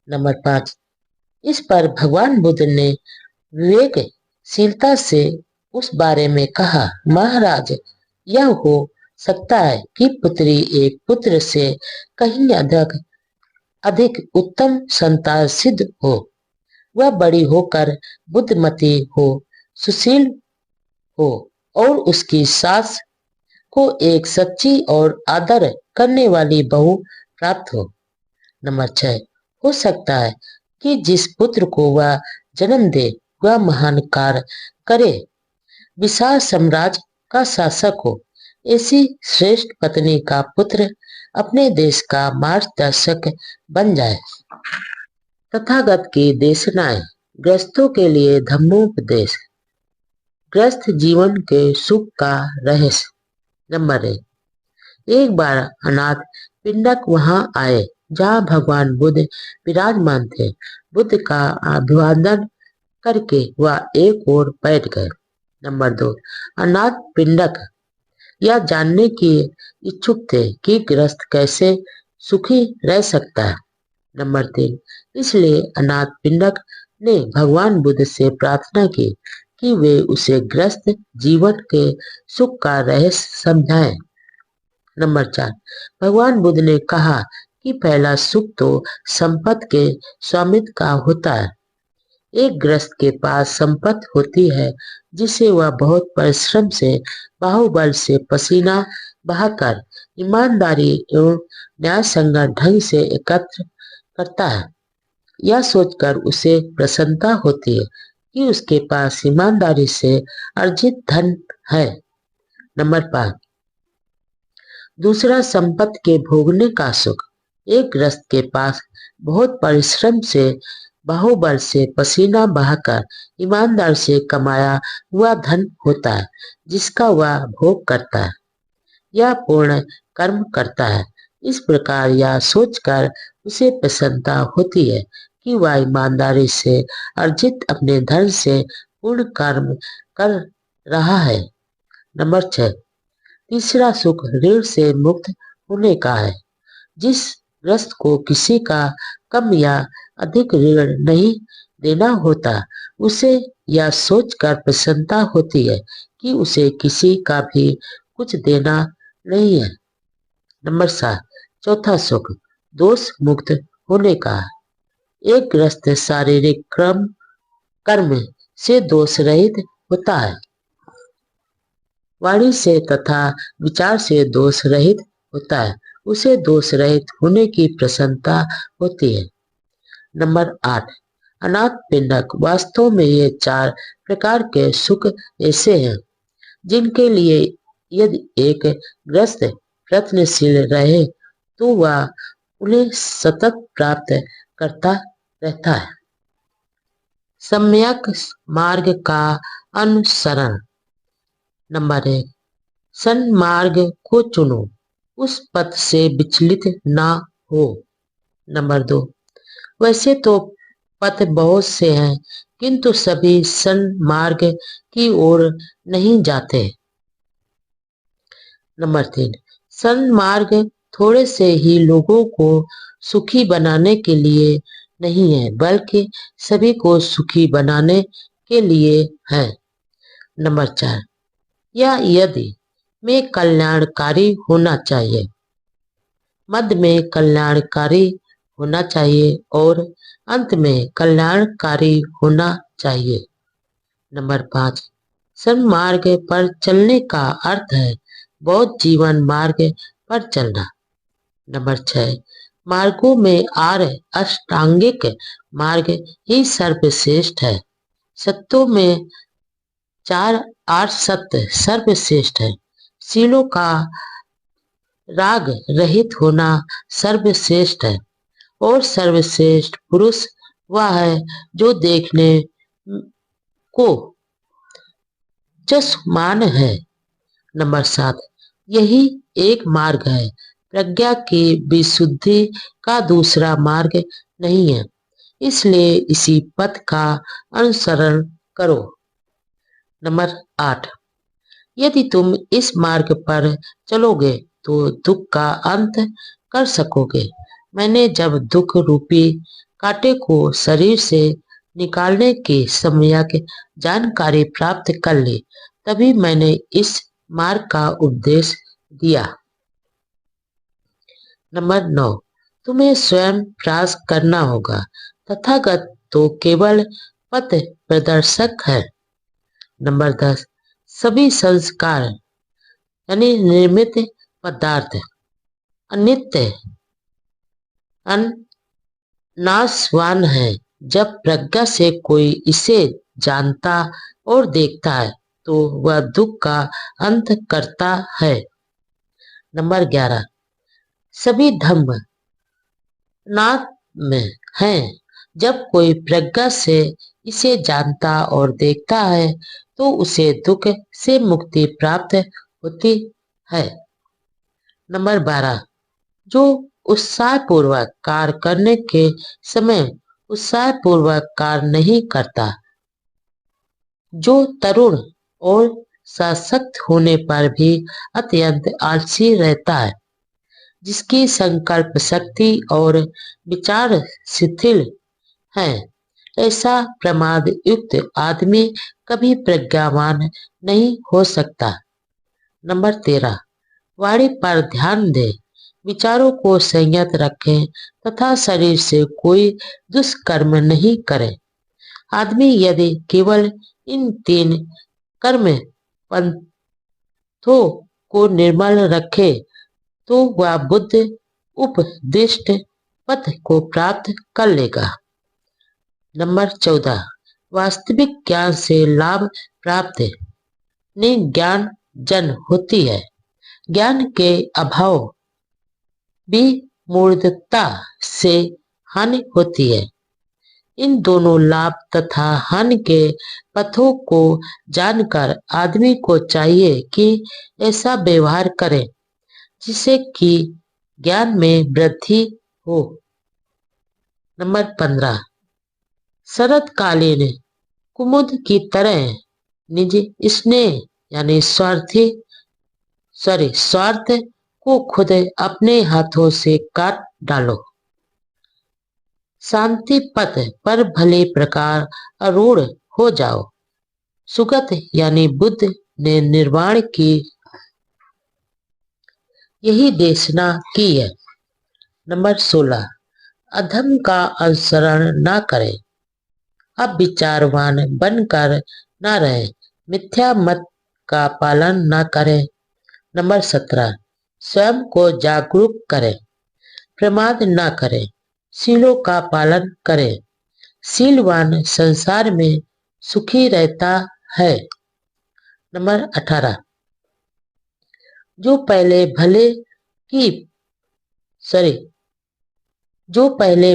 नंबर 5, इस पर भगवान बुद्ध ने विवेकशीलता से उस बारे में कहा, महाराज, यह हो सकता है कि पुत्री एक पुत्र से कहीं अधिक उत्तम संतान सिद्ध हो। वह बड़ी होकर बुद्धिमती हो, सुशील हो और उसकी सास को एक सच्ची और आदर करने वाली बहू प्राप्त हो। नंबर 6, हो सकता है कि जिस पुत्र को वह जन्म दे वह महान कार्य करे, विशाल साम्राज्य का शासक हो। ऐसी श्रेष्ठ पत्नी का पुत्र अपने देश का मार्गदर्शक बन जाए। तथागत की देशनाएं, गृहस्थों के लिए धर्मोपदेश, गृहस्थ जीवन के सुख का रहस्य। नंबर 1, एक बार अनाथ पिंडक वहां आए जहां भगवान बुद्ध विराजमान थे। बुद्ध का अभिवादन करके वह एक ओर बैठ गए। नंबर 2, अनाथ पिंडक यह जानने की इच्छुक थे कि गृहस्थ कैसे सुखी रह सकता है। नंबर 3, इसलिए अनाथ पिंडक ने भगवान बुद्ध से प्रार्थना की कि वे उसे गृहस्थ जीवन के सुख का रहस्य समझाएं। नंबर 4, भगवान बुद्ध ने कहा कि पहला सुख तो संपत्ति के स्वामित्व का होता है। एक गृहस्थ के पास संपत्ति होती है जिसे वह बहुत परिश्रम से, बाहुबल से पसीना बहाकर, ईमानदारी एवं न्यायसंगत ढंग से एकत्र करता है। यह सोचकर उसे प्रसन्नता होती है कि उसके पास ईमानदारी से अर्जित धन है। नंबर 5, दूसरा संपत्ति के भोगने का सुख। एक गृहस्थ के पास बहुत परिश्रम से, बाहुबल से पसीना बहाकर, ईमानदार से कमाया हुआ धन होता है जिसका वह भोग करता है या पूर्ण कर्म करता है। इस प्रकार यह सोचकर उसे प्रसन्नता होती है कि वह ईमानदारी से अर्जित अपने धन से पूर्ण कर्म कर रहा है। नंबर 6, तीसरा सुख ऋण से मुक्त होने का है। जिस ग्रस्त को किसी का कम या अधिक ऋण नहीं देना होता, उसे यह सोचकर प्रसन्नता होती है कि उसे किसी का भी कुछ देना नहीं है। नंबर 7, चौथा सुख दोष मुक्त होने का है। एक ग्रस्त शारीरिक कर्म से दोष रहित होता है, वाणी से तथा विचार से दोष रहित होता है। उसे दोष रहित होने की प्रसन्नता होती है। नंबर 8, अनाथ पिंडक, वास्तव में ये 4 प्रकार के सुख ऐसे हैं जिनके लिए यदि एक ग्रस्त प्रयत्नशील रहे तो वह उन्हें सतत प्राप्त करता रहता है। सम्यक मार्ग का अनुसरण। नंबर 1, सन्मार्ग को चुनो, उस पथ से विचलित ना हो। नंबर 2, वैसे तो पथ बहुत से हैं किंतु सभी सन्मार्ग की ओर नहीं जाते। नंबर 3, सन्मार्ग थोड़े से ही लोगों को सुखी बनाने के लिए नहीं है बल्कि सभी को सुखी बनाने के लिए है। नंबर 4, या यदि में कल्याणकारी होना चाहिए, मध्य में कल्याणकारी होना चाहिए और अंत में कल्याणकारी होना चाहिए। नंबर 5, सन्मार्ग पर चलने का अर्थ है बौद्ध जीवन मार्ग पर चलना। नंबर 6, मार्गों में अष्टांगिक मार्ग ही सर्वश्रेष्ठ है। सत्यों में 8 सत्य सर्वश्रेष्ठ है। शीलों का राग रहित होना सर्वश्रेष्ठ है और सर्वश्रेष्ठ पुरुष वह है जो देखने को चश्मान है। नंबर 7, यही एक मार्ग है, प्रज्ञा की विशुद्धि का दूसरा मार्ग नहीं है, इसलिए इसी पथ का अनुसरण करो। नंबर 8, यदि तुम इस मार्ग पर चलोगे तो दुख का अंत कर सकोगे। मैंने जब दुख रूपी कांटे को शरीर से निकालने की सम्यक जानकारी प्राप्त कर ली, तभी मैंने इस मार्ग का उपदेश दिया। नंबर 9, तुम्हें स्वयं प्रयास करना होगा। तथागत तो केवल पथ प्रदर्शक है। नंबर 10, सभी संस्कार यानी निर्मित पदार्थ अनित्य नाशवान है। जब प्रज्ञा से कोई इसे जानता और देखता है तो वह दुख का अंत करता है। नंबर 11, सभी धर्म नाथ में है। जब कोई प्रज्ञा से इसे जानता और देखता है तो उसे दुख से मुक्ति प्राप्त होती है। नंबर 12, जो उत्साहपूर्वक कार्य करने के समय उत्साहपूर्वक कार्य नहीं करता, जो तरुण और सशक्त होने पर भी अत्यंत आलसी रहता है, जिसकी संकल्प शक्ति और विचार शिथिल है, ऐसा प्रमाद युक्त आदमी कभी प्रज्ञावान नहीं हो सकता। नंबर 13, वाणी पर ध्यान दें, विचारों को संयत रखें तथा शरीर से कोई दुष्कर्म नहीं करें। आदमी यदि केवल इन 3 कर्म पंथों को निर्मल रखे तो वह बुद्ध उपदिष्ट पथ को प्राप्त कर लेगा। नंबर 14, वास्तविक ज्ञान से लाभ प्राप्त निज्ञान जन होती है। ज्ञान के अभाव विमूढ़ता से हानि होती है। इन दोनों लाभ तथा हानि के पथों को जानकर आदमी को चाहिए कि ऐसा व्यवहार करे जिससे कि ज्ञान में वृद्धि हो। नंबर 15, शरतकालीन कुमुद की तरह निज स्नेह यानी स्वार्थ को खुद अपने हाथों से काट डालो। शांति पथ पर भले प्रकार आरूढ़ हो जाओ। सुगत यानी बुद्ध ने निर्वाण की यही देशना की है। नंबर 16, अधम का अनुसरण न करें, अब विचारवान बनकर न रहे, मिथ्या मत का पालन न करें। नंबर 17, स्वयं को जागरूक करें, प्रमाद न करें, शीलों का पालन करें। शीलवान संसार में सुखी रहता है। नंबर 18, जो पहले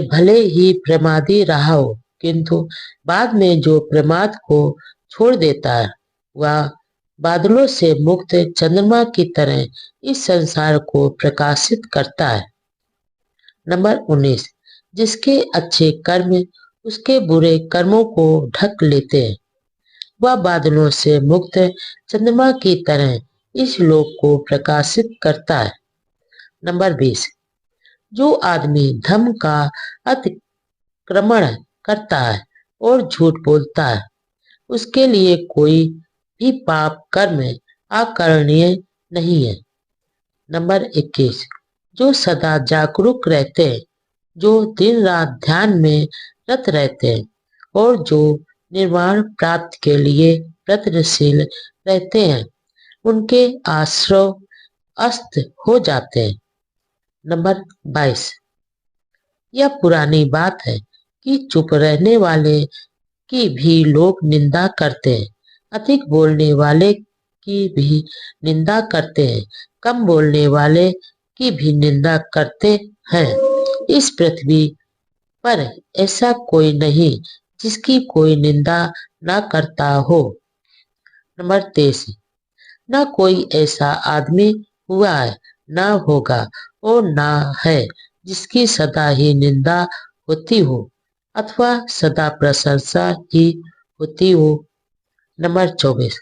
भले ही प्रमादी रहा हो किंतु बाद में जो प्रमाद को छोड़ देता है वह बादलों से मुक्त चंद्रमा की तरह इस संसार को प्रकाशित करता है। नंबर 19, जिसके अच्छे कर्म उसके बुरे कर्मों को ढक लेते हैं, वह बादलों से मुक्त चंद्रमा की तरह इस लोक को प्रकाशित करता है। नंबर 20, जो आदमी धर्म का अतिक्रमण करता है और झूठ बोलता है, उसके लिए कोई भी पाप कर्म आकरणीय नहीं है। नंबर 21, जो सदा जागरूक रहते हैं, जो दिन रात ध्यान में रत रहते हैं और जो निर्वाण प्राप्त के लिए प्रयत्नशील रहते हैं, उनके आश्रय अस्त हो जाते हैं। नंबर 22, यह पुरानी बात है कि चुप रहने वाले की भी लोग निंदा करते हैं, अधिक बोलने वाले की भी निंदा करते हैं, कम बोलने वाले की भी निंदा करते हैं। इस पृथ्वी पर ऐसा कोई नहीं जिसकी कोई निंदा न करता हो। नंबर 23, न कोई ऐसा आदमी हुआ है, न होगा और न है जिसकी सदा ही निंदा होती हो अथवा सदा प्रशंसा ही होती हो। नंबर 24,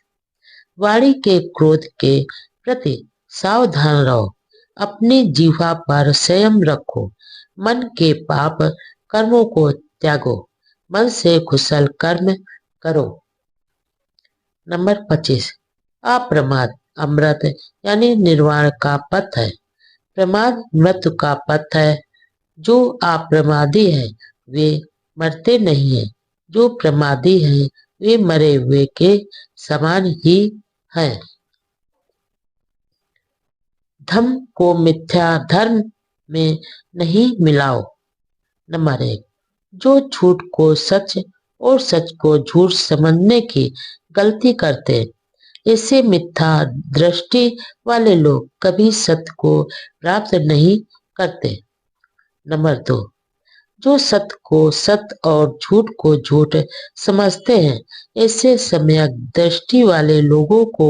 वाणी के क्रोध के प्रति सावधान रहो, अपनी जीवा पर संयम रखो, मन के पाप कर्मों को त्यागो, मन से कुशल कर्म करो। नंबर 25, अप्रमाद अमृत यानी निर्वाण का पथ है, प्रमाद मृत्यु का पथ है। जो अप्रमादी है वे मरते नहीं हैं, जो प्रमादी हैं वे मरे हुए के समान ही हैं। धर्म को मिथ्या धर्म में नहीं मिलाओ। नंबर 1, जो झूठ को सच और सच को झूठ समझने की गलती करते हैं, ऐसे मिथ्या दृष्टि वाले लोग कभी सत्य को प्राप्त नहीं करते। नंबर 2, जो सत्य को सत्य और झूठ को झूठ समझते हैं, ऐसे सम्यक दृष्टि वाले लोगों को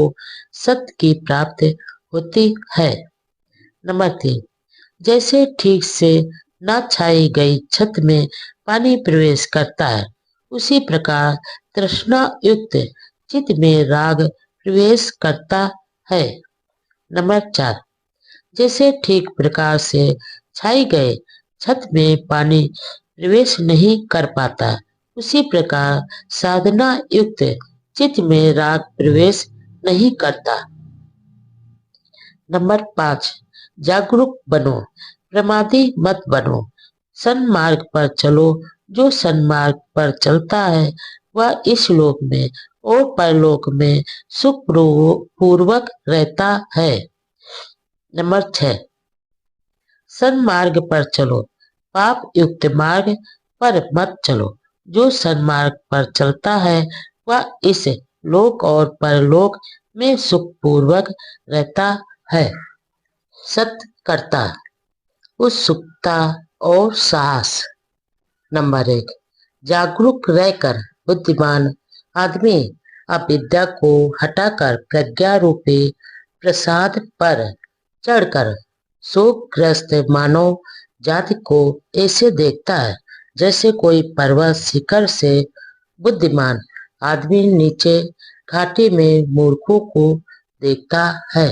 सत्य की प्राप्ति होती है। नंबर 3, जैसे ठीक से न छाई गई छत में पानी प्रवेश करता है, उसी प्रकार तृष्णा युक्त चित्त में राग प्रवेश करता है। नंबर 4, जैसे ठीक प्रकार से छाई गए छत में पानी प्रवेश नहीं कर पाता, उसी प्रकार साधना युक्त चित्त में राग प्रवेश नहीं करता। नंबर 5, जागरूक बनो, प्रमादी मत बनो, सन्मार्ग पर चलो। जो सन्मार्ग पर चलता है वह इस लोक में और परलोक में सुख पूर्वक रहता है। नंबर 6, सन्मार्ग पर चलो, पाप युक्त मार्ग पर मत चलो। जो सन्मार्ग पर चलता है वह इस लोक और परलोक में सुख पूर्वक रहता है। सत्कर्ता, उत्सुकता और साहस। नंबर 1, जागरूक रहकर बुद्धिमान आदमी अविद्या को हटाकर प्रज्ञा रूपी प्रसाद पर चढ़कर शोकग्रस्त मानव जाति को ऐसे देखता है जैसे कोई पर्वत शिखर से बुद्धिमान आदमी नीचे घाटी में मूर्खों को देखता है।